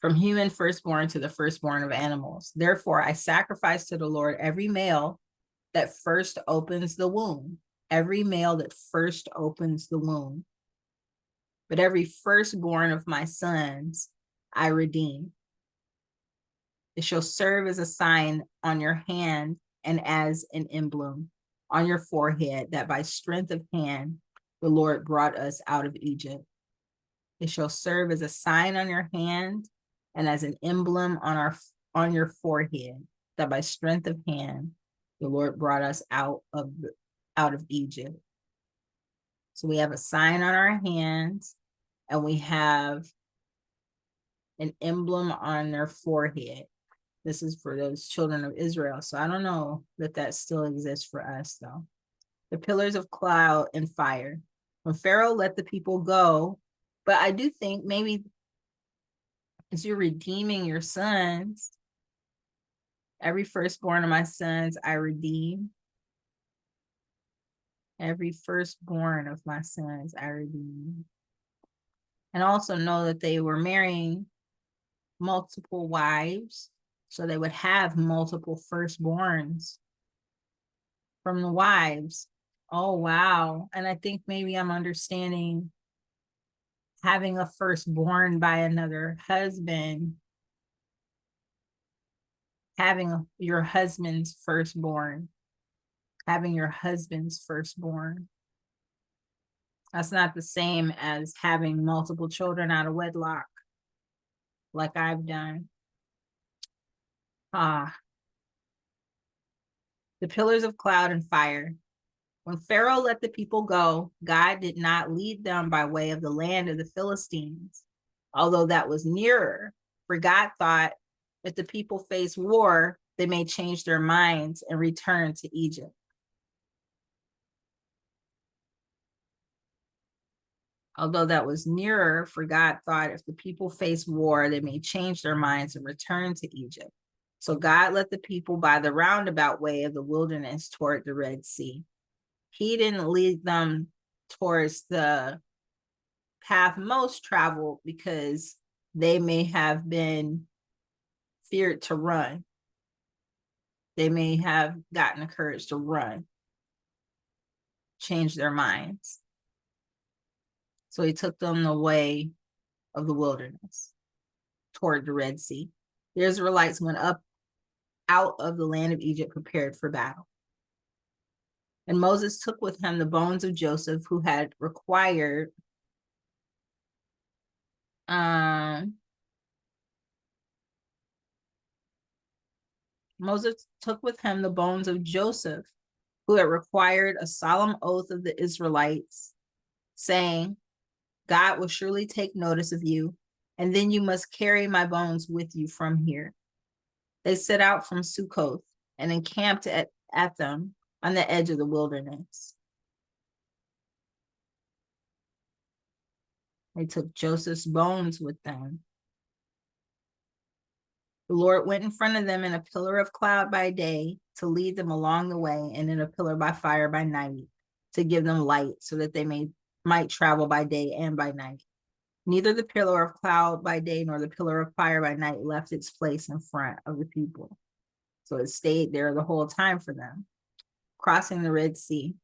from human firstborn to the firstborn of animals. Therefore, I sacrifice to the Lord every male that first opens the womb, every male that first opens the womb. But every firstborn of my sons I redeem. It shall serve as a sign on your hand and as an emblem on your forehead, that by strength of hand the Lord brought us out of Egypt. It shall serve as a sign on your hand and as an emblem on your forehead, that by strength of hand the Lord brought us out of Egypt. So we have a sign on our hands and we have an emblem on their forehead. This is for those children of Israel. So I don't know that still exists for us, though. The pillars of cloud and fire. When Pharaoh let the people go, but I do think maybe as you're redeeming your sons, every firstborn of my sons I redeem. Every firstborn of my sons I redeem. And also know that they were marrying multiple wives, so they would have multiple firstborns from the wives. Oh, wow. And I think maybe I'm understanding having a firstborn by another husband, having your husband's firstborn, having your husband's firstborn. That's not the same as having multiple children out of wedlock, like I've done. The pillars of cloud and fire. When Pharaoh let the people go, God did not lead them by way of the land of the Philistines, although that was nearer, for God thought if the people face war, they may change their minds and return to Egypt. Although that was nearer, for God thought if the people face war, they may change their minds and return to Egypt. So God led the people by the roundabout way of the wilderness toward the Red Sea. He didn't lead them towards the path most traveled because they may have been feared to run. They may have gotten the courage to run, change their minds. So he took them the way of the wilderness toward the Red Sea. The Israelites went up out of the land of Egypt prepared for battle. And Moses took with him the bones of Joseph, who had required Moses took with him the bones of Joseph, who had required a solemn oath of the Israelites, saying, God will surely take notice of you, and then you must carry my bones with you from here. They set out from Sukkoth and encamped at them on the edge of the wilderness. They took Joseph's bones with them. The Lord went in front of them in a pillar of cloud by day to lead them along the way, and in a pillar by fire by night to give them light, so that they might travel by day and by night. Neither the pillar of cloud by day nor the pillar of fire by night left its place in front of the people. So it stayed there the whole time for them, crossing the Red Sea.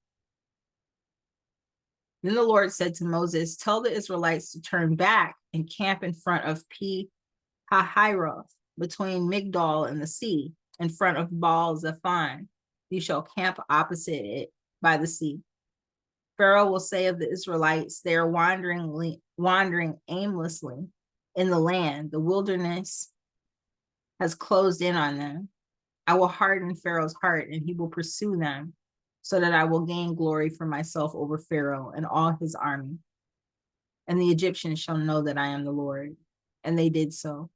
Then the Lord said to Moses, tell the Israelites to turn back and camp in front of Pi-hahiroth, between Migdol and the sea, in front of Baal-zephon. You shall camp opposite it by the sea. Pharaoh will say of the Israelites, they are wandering aimlessly in the land, the wilderness has closed in on them. I will harden Pharaoh's heart, and he will pursue them, so that I will gain glory for myself over Pharaoh and all his army. And the Egyptians shall know that I am the Lord. And they did so.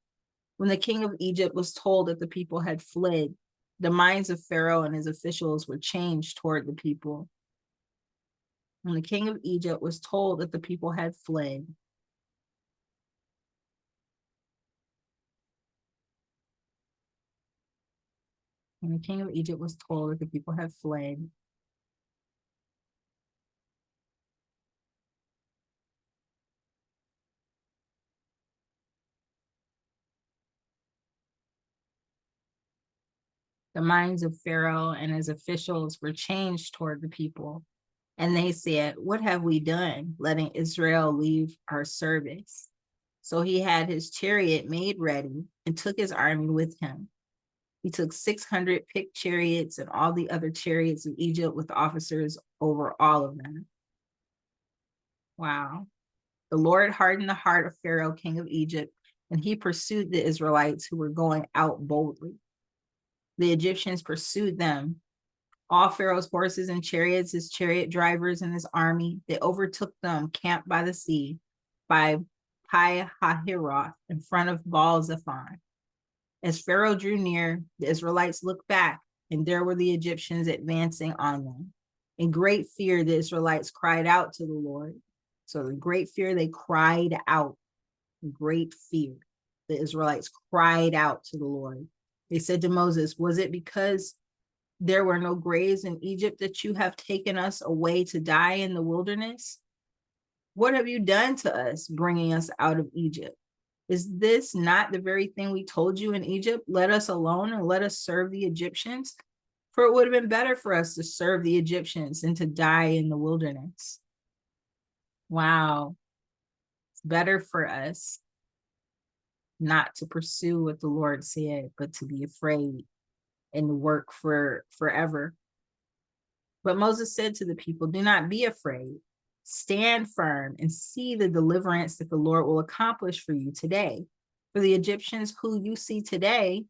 When the king of Egypt was told that the people had fled, the minds of Pharaoh and his officials were changed toward the people. When the king of Egypt was told that the people had fled, when the king of Egypt was told that the people had fled, the minds of Pharaoh and his officials were changed toward the people. And they said, what have we done, letting Israel leave our service? So he had his chariot made ready and took his army with him. He took 600 picked chariots and all the other chariots of Egypt with officers over all of them. Wow. The Lord hardened the heart of Pharaoh, king of Egypt, and he pursued the Israelites who were going out boldly. The Egyptians pursued them, all Pharaoh's horses and chariots, his chariot drivers and his army. They overtook them camped by the sea, by Pi-hahiroth, in front of Baal-zephon. As Pharaoh drew near, the Israelites looked back, and there were the Egyptians advancing on them. In great fear, the Israelites cried out to the Lord. So in great fear, they cried out. In great fear, the Israelites cried out to the Lord. They said to Moses, was it because there were no graves in Egypt that you have taken us away to die in the wilderness? What have you done to us, bringing us out of Egypt? Is this not the very thing we told you in Egypt? Let us alone and let us serve the Egyptians. For it would have been better for us to serve the Egyptians than to die in the wilderness. Wow. It's better for us not to pursue what the Lord said, but to be afraid and work for forever. But Moses said to the people, do not be afraid. Stand firm and see the deliverance that the Lord will accomplish for you today. For the Egyptians who you see today,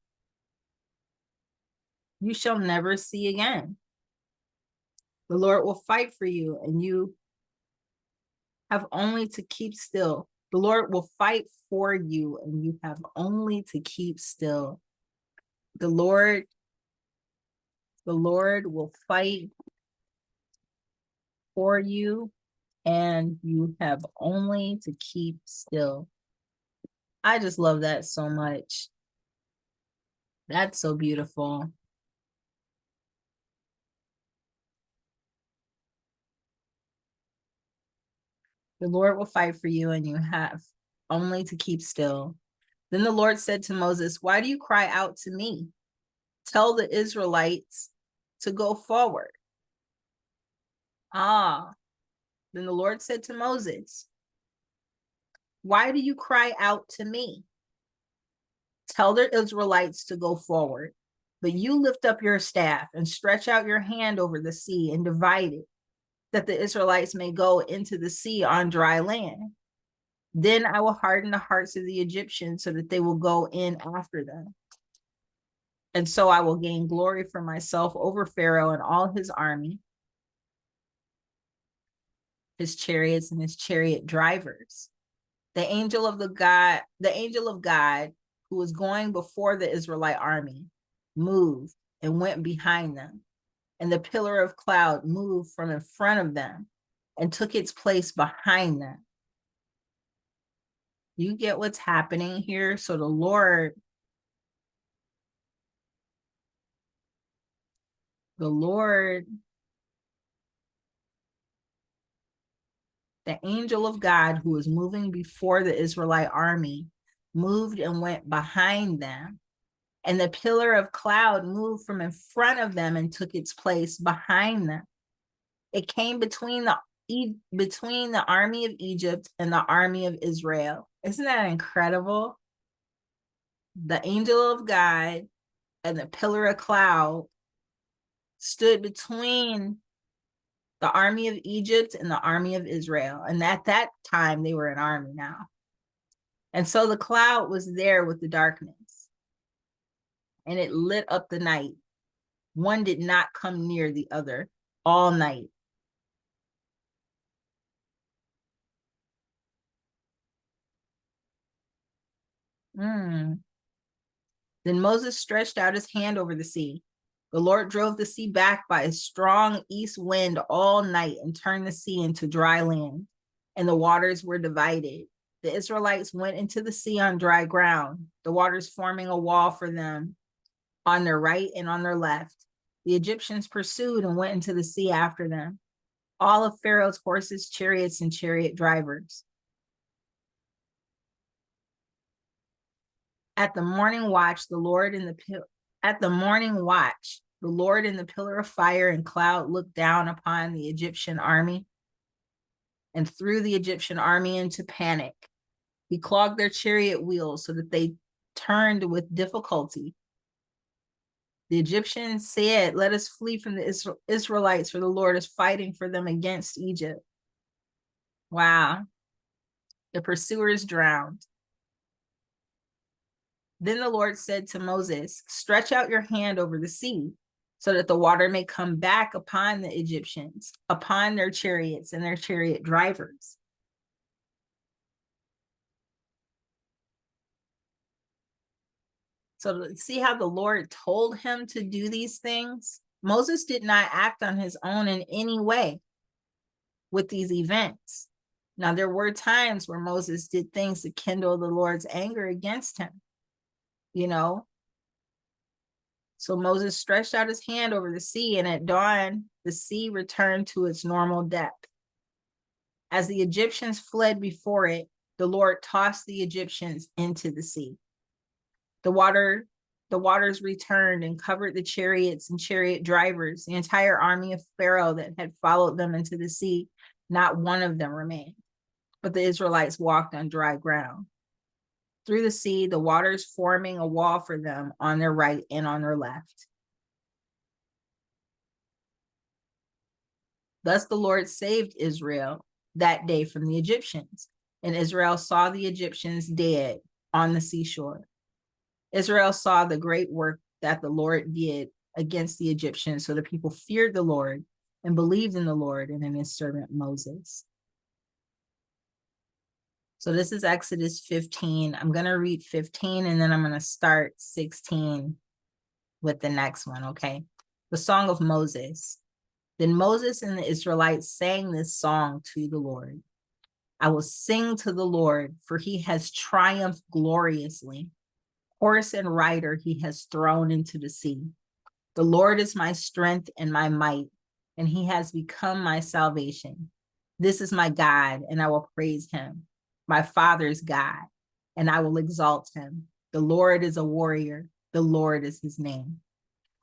you shall never see again. The Lord will fight for you, and you have only to keep still. The Lord will fight for you, and you have only to keep still. The Lord will fight for you, and you have only to keep still. I just love that so much. That's so beautiful. The Lord will fight for you, and you have only to keep still. Then the Lord said to Moses, why do you cry out to me? Tell the Israelites to go forward. Then the Lord said to Moses, why do you cry out to me? Tell the Israelites to go forward, but you lift up your staff and stretch out your hand over the sea and divide it, that the Israelites may go into the sea on dry land. Then I will harden the hearts of the Egyptians so that they will go in after them. And so I will gain glory for myself over Pharaoh and all his army, his chariots and his chariot drivers. The angel of God who was going before the Israelite army moved and went behind them. And the pillar of cloud moved from in front of them and took its place behind them. You get what's happening here? So the angel of God who was moving before the Israelite army moved and went behind them. And the pillar of cloud moved from in front of them and took its place behind them. It came between the army of Egypt and the army of Israel. Isn't that incredible? The angel of God and the pillar of cloud stood between the army of Egypt and the army of Israel. And at that time, they were an army now. And so the cloud was there with the darkness. and it lit up the night. One did not come near the other all night. Mm. Then Moses stretched out his hand over the sea. The Lord drove the sea back by a strong east wind all night and turned the sea into dry land, and the waters were divided. The Israelites went into the sea on dry ground, the waters forming a wall for them on their right and on their left. The Egyptians pursued and went into the sea after them, all of Pharaoh's horses, chariots, and chariot drivers. At the morning watch, the Lord in the pillar of fire and cloud looked down upon the Egyptian army and threw the Egyptian army into panic. He clogged their chariot wheels so that they turned with difficulty. The Egyptians said, "Let us flee from the Israelites, for the Lord is fighting for them against Egypt." Wow. The pursuers drowned. Then the Lord said to Moses, "Stretch out your hand over the sea, so that the water may come back upon the Egyptians, upon their chariots and their chariot drivers." So see how the Lord told him to do these things? Moses did not act on his own in any way with these events. Now, there were times where Moses did things to kindle the Lord's anger against him, you know? So Moses stretched out his hand over the sea, and at dawn, the sea returned to its normal depth. As the Egyptians fled before it, the Lord tossed the Egyptians into the sea. The waters returned and covered the chariots and chariot drivers, the entire army of Pharaoh that had followed them into the sea. Not one of them remained, but the Israelites walked on dry ground. Through the sea, the waters forming a wall for them on their right and on their left. Thus the Lord saved Israel that day from the Egyptians, and Israel saw the Egyptians dead on the seashore. Israel saw the great work that the Lord did against the Egyptians, so the people feared the Lord and believed in the Lord and in his servant Moses. So this is Exodus 15. I'm going to read 15 and then I'm going to start 16 with the next one, okay? The Song of Moses. Then Moses and the Israelites sang this song to the Lord. "I will sing to the Lord, for he has triumphed gloriously. Horse and rider he has thrown into the sea. The Lord is my strength and my might, and he has become my salvation. This is my God, and I will praise him, my father's God, and I will exalt him. The Lord is a warrior. The Lord is his name.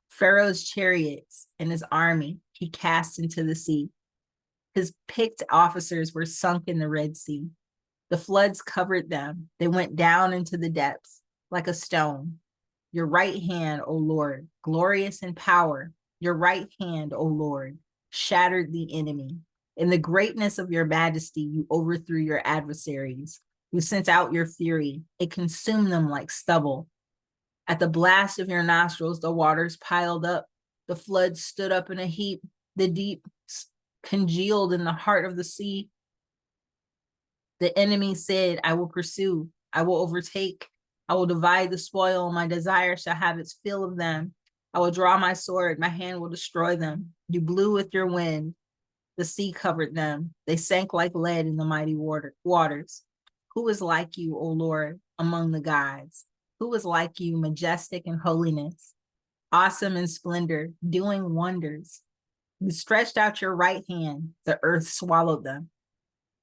Pharaoh's chariots and his army he cast into the sea. His picked officers were sunk in the Red Sea. The floods covered them. They went down into the depths like a stone. Your right hand, O Lord, glorious in power. Your right hand, O Lord, shattered the enemy. In the greatness of your majesty, you overthrew your adversaries. You sent out your fury. It consumed them like stubble. At the blast of your nostrils, the waters piled up. The floods stood up in a heap. The deep congealed in the heart of the sea. The enemy said, I will pursue. I will overtake. I will divide the spoil. My desire shall have its fill of them. I will draw my sword. My hand will destroy them. You blew with your wind. The sea covered them. They sank like lead in the mighty waters. Who is like you, O Lord, among the gods? Who is like you, majestic in holiness, awesome in splendor, doing wonders? You stretched out your right hand, the earth swallowed them.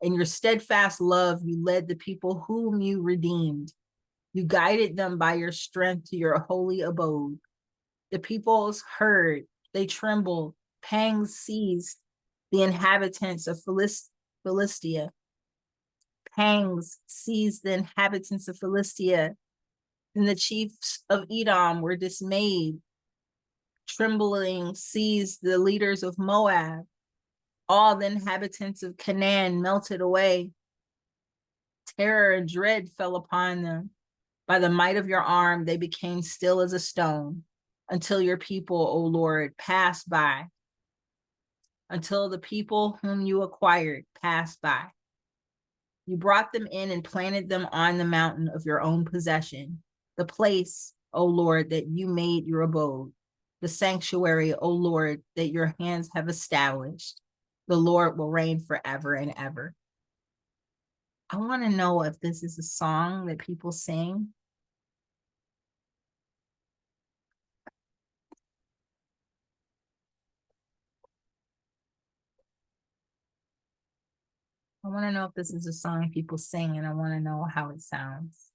In your steadfast love, you led the people whom you redeemed. You guided them by your strength to your holy abode. The peoples heard, they trembled, pangs seized the inhabitants of Philistia. Pangs seized the inhabitants of Philistia. And the chiefs of Edom were dismayed. Trembling seized the leaders of Moab. All the inhabitants of Canaan melted away. Terror and dread fell upon them. By the might of your arm, they became still as a stone until your people, O Lord, passed by, until the people whom you acquired passed by. You brought them in and planted them on the mountain of your own possession, the place, O Lord, that you made your abode, the sanctuary, O Lord, that your hands have established. The Lord will reign forever and ever. I want to know if this is a song that people sing. I want to know if this is a song people sing, and I want to know how it sounds.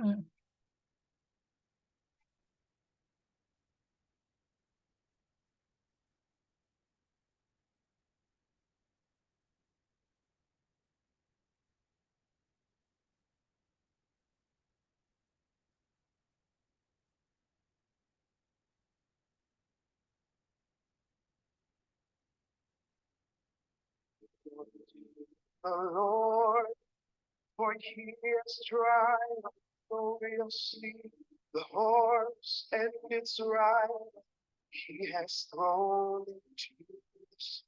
Hmm. The Lord, for he has tried gloriously the horse and its rider. He has thrown into the sea.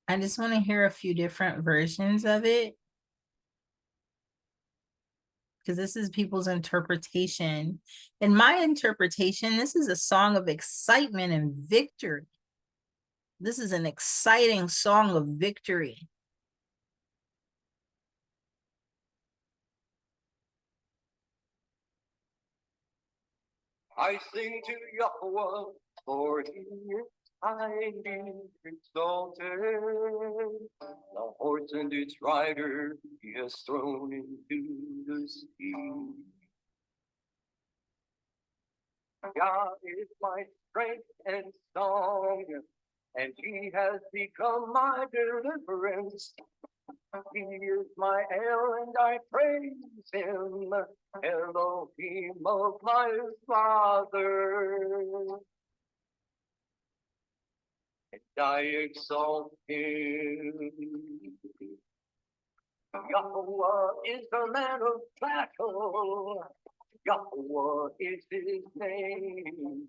I just want to hear a few different versions of it, because this is people's interpretation. In my interpretation, this is a song of excitement and victory. This is an exciting song of victory. I sing to Yahweh, for he is highly exalted. The horse and its rider he has thrown into the sea. God is my strength and song, and he has become my deliverance. He is my El, and I praise him, Elohim of my father. And I exalt him. Yahweh is the man of battle. Yahweh is his name.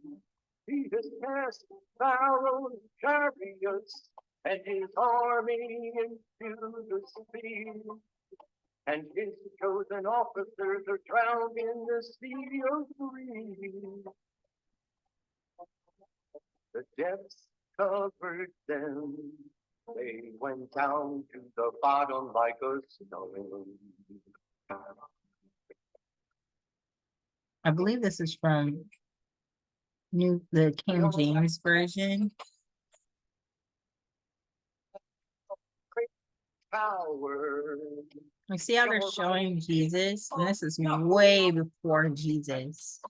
He has cast Pharaoh's chariots and his army into the sea. And his chosen officers are drowned in the sea of green. The depths covered them. They went down to the bottom like a stone. I believe this is from the King James Version. Power. You see how they're showing Jesus? And this is way before Jesus.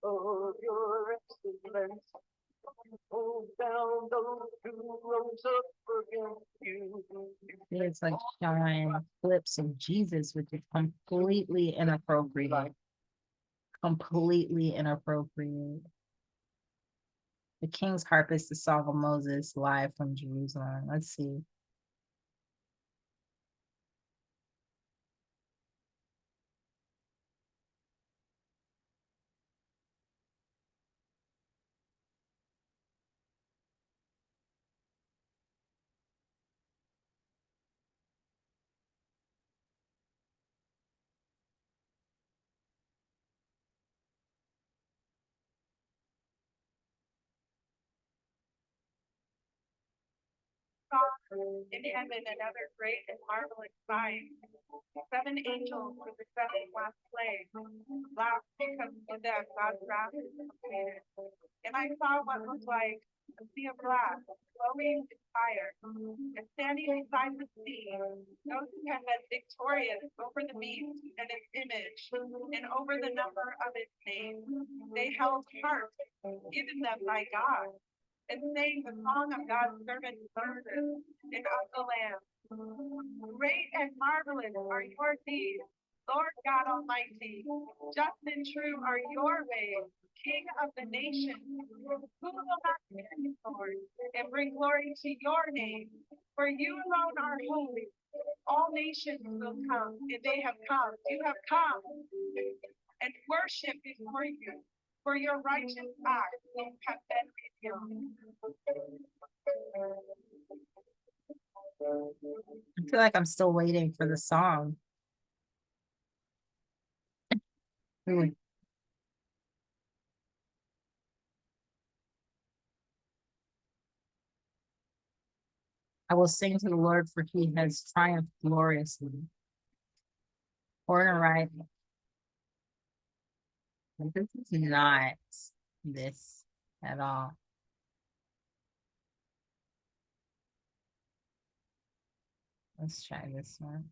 Oh, your excellence. Pull down those who rose up against you. It's like showing clips of Jesus, which is completely inappropriate. Completely inappropriate. The King's Harp is the Song of Moses, live from Jerusalem. Let's see. In heaven another great and marvelous sign. 7 angels with the 7 last plagues, last because of them God's wrath is completed. And I saw what looked like a sea of glass, flowing fire. And standing beside the sea, those who had been victorious over the beast and its image, and over the number of its name, they held harps given them by God, and sang the song of God's servant Moses and of the Lamb. Great and marvelous are your deeds, Lord God Almighty. Just and true are your ways, King of the nations. Who will not fear you, Lord, and bring glory to your name? For you alone are holy. All nations will come, and they have come. You have come and worship before you. For your righteous acts have been revealed. I feel like I'm still waiting for the song. Ooh. I will sing to the Lord, for he has triumphed gloriously. Born right. This is not this at all. Let's try this one.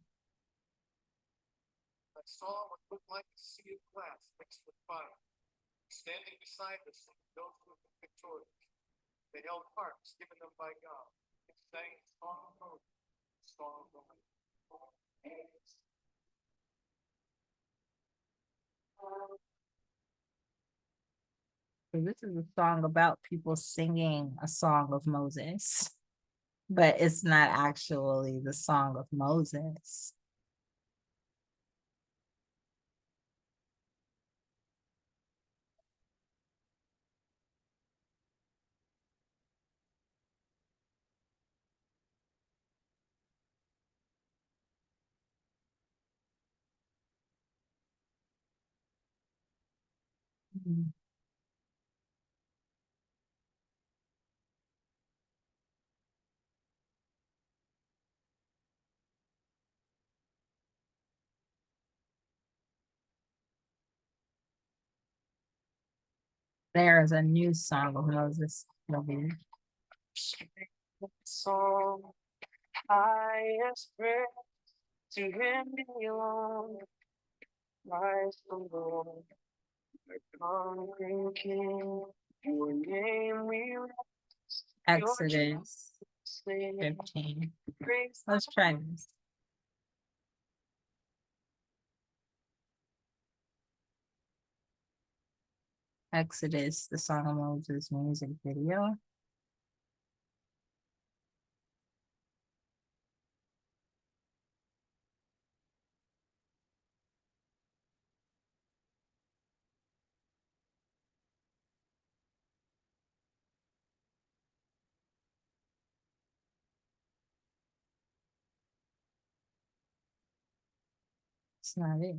I saw what looked like a sea of glass mixed with fire. Standing beside us, those who were victorious. They held harps given them by God, and sang a song of Moses, a song of the Lamb. So this is a song about people singing a song of Moses, but it's not actually the song of Moses. Mhm. There is a new song of Moses. Maybe. Song I express to him alone, Christ the Lord, the conquering King. Your name we rest, your Exodus sing, 15. praise Let's try this. Exodus, the Song of Moses music video. It's not it.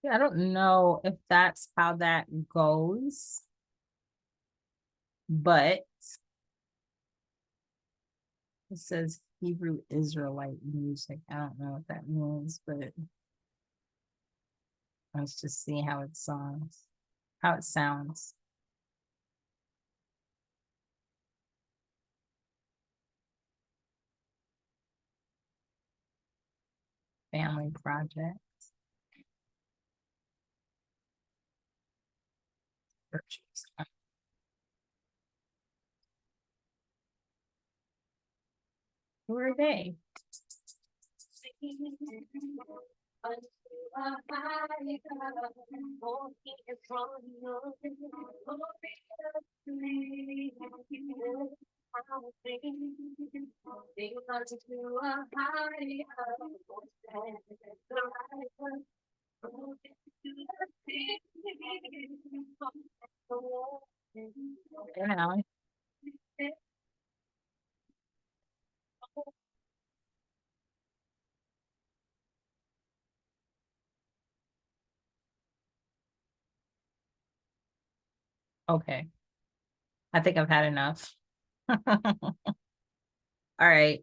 Yeah, I don't know if that's how that goes, but it says Hebrew Israelite music. I don't know what that means, but let's just see how it sounds. How it sounds. Family project. Churches. Who are they? You know. Okay. I think I've had enough. All right.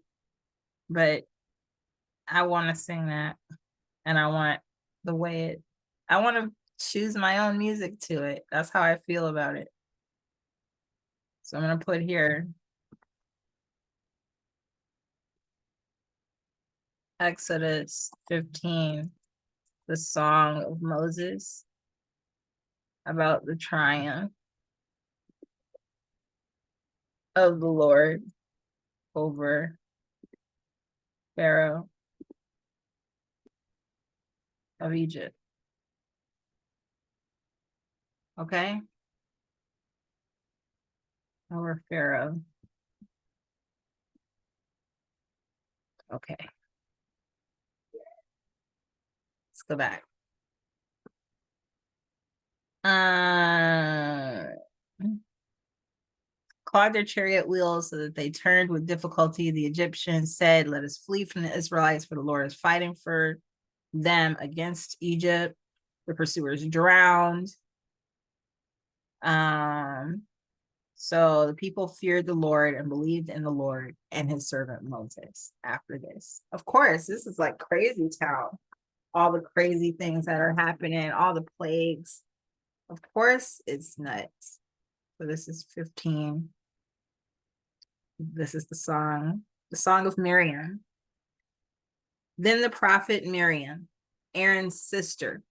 But I want to sing that. And I want the way I want to choose my own music to it. That's how I feel about it. So I'm going to put here Exodus 15, the song of Moses about the triumph of the Lord over Pharaoh of Egypt. Okay? Over Pharaoh. Okay. Let's go back. Clawed their chariot wheels so that they turned with difficulty. The Egyptians said, "Let us flee from the Israelites, for the Lord is fighting for them against Egypt." The pursuers drowned. So the people feared the Lord and believed in the Lord and his servant Moses after this. Of course, this is like crazy town. All the crazy things that are happening, all the plagues. Of course, it's nuts. So this is 15. This is the song of Miriam. Then the prophet Miriam, Aaron's sister,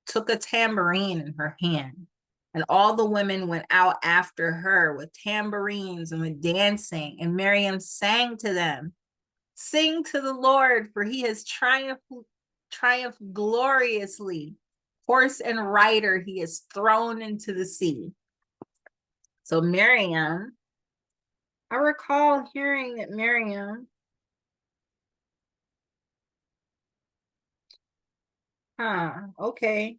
took a tambourine in her hand, and all the women went out after her with tambourines and with dancing. And Miriam sang to them, "Sing to the Lord, for he has triumphed gloriously. Horse and rider he is thrown into the sea." So Miriam, I recall hearing that Miriam, okay.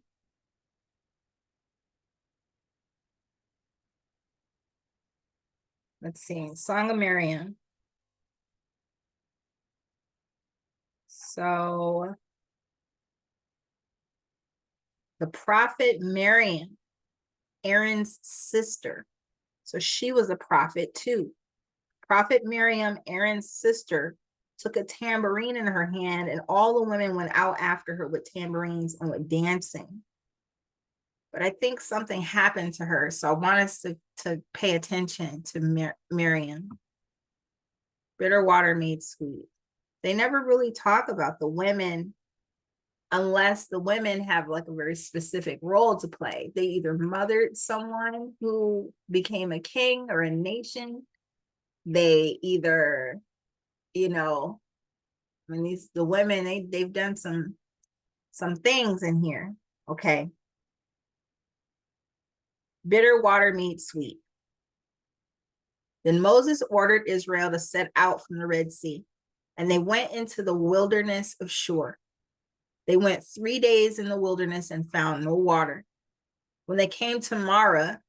Let's see, Song of Miriam. So the prophet Miriam, Aaron's sister. So she was a prophet too. Prophet Miriam, Aaron's sister, took a tambourine in her hand, and all the women went out after her with tambourines and with dancing. But I think something happened to her. So I want us to pay attention to Miriam. Bitter water made sweet. They never really talk about the women unless the women have like a very specific role to play. They either mothered someone who became a king or a nation. They either, the women, they've done some things in here. Okay. Bitter water made sweet. Then Moses ordered Israel to set out from the Red Sea, and they went into the wilderness of Shur. They went 3 days in the wilderness and found no water. When they came to Marah,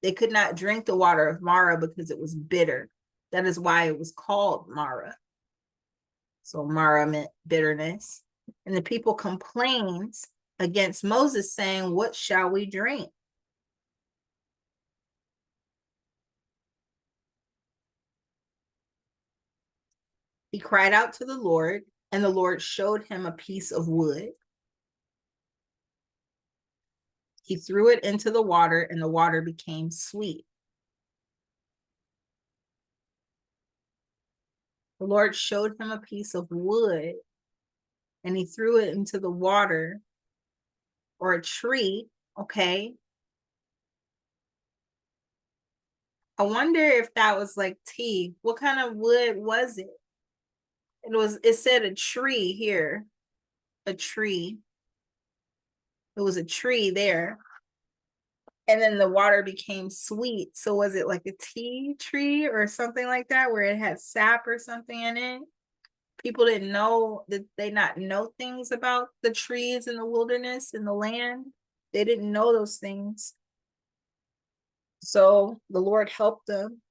they could not drink the water of Marah because it was bitter. That is why it was called Marah. So Marah meant bitterness. And the people complained against Moses, saying, "What shall we drink?" He cried out to the Lord, and the Lord showed him a piece of wood. He threw it into the water, and the water became sweet. The Lord showed him a piece of wood, and he threw it into the water, or a tree, okay? I wonder if that was like tea. What kind of wood was it? It said a tree here. A tree. It was a tree there. And then the water became sweet. So was it like a tea tree or something like that, where it had sap or something in it? People didn't know, did they not know things about the trees in the wilderness, in the land? They didn't know those things. So the Lord helped them.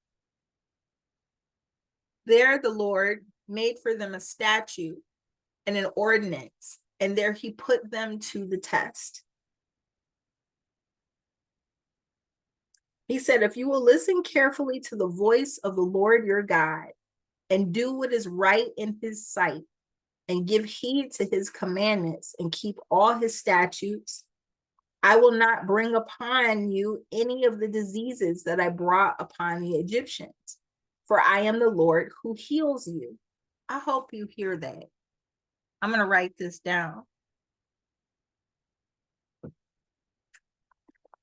There the Lord made for them a statute and an ordinance, and there he put them to the test. He said, "If you will listen carefully to the voice of the Lord your God and do what is right in his sight and give heed to his commandments and keep all his statutes, I will not bring upon you any of the diseases that I brought upon the Egyptians, for I am the Lord who heals you." I hope you hear that. I'm going to write this down.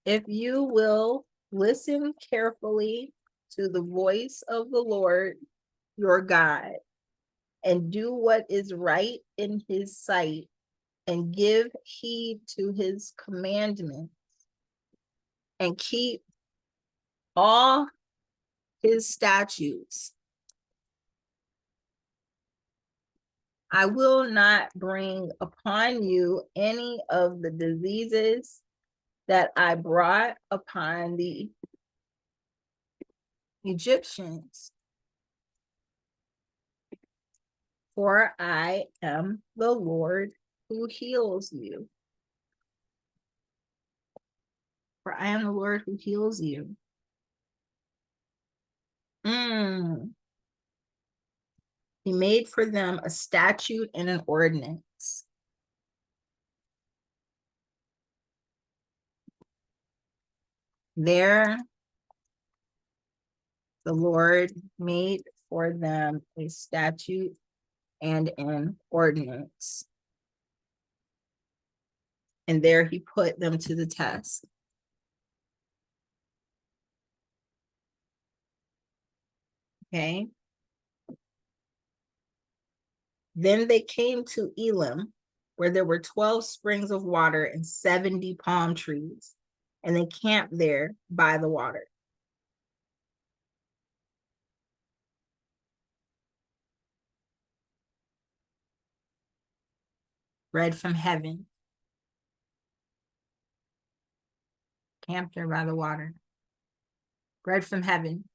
If you will listen carefully to the voice of the Lord your God and do what is right in his sight and give heed to his commandments and keep all his statutes, I will not bring upon you any of the diseases that I brought upon the Egyptians, for I am the Lord who heals you. For I am the Lord who heals you. He made for them a statute and an ordinance. There, the Lord made for them a statute and an ordinance. And there he put them to the test. Okay. Then they came to Elim, where there were 12 springs of water and 70 palm trees, and they camped there by the water. Bread from heaven. Camped there by the water. Bread from heaven.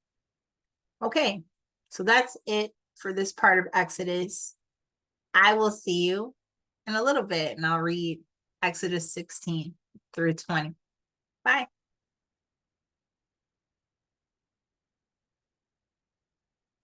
Okay, so that's it for this part of Exodus. I will see you in a little bit, and I'll read Exodus 16 through 20. Bye.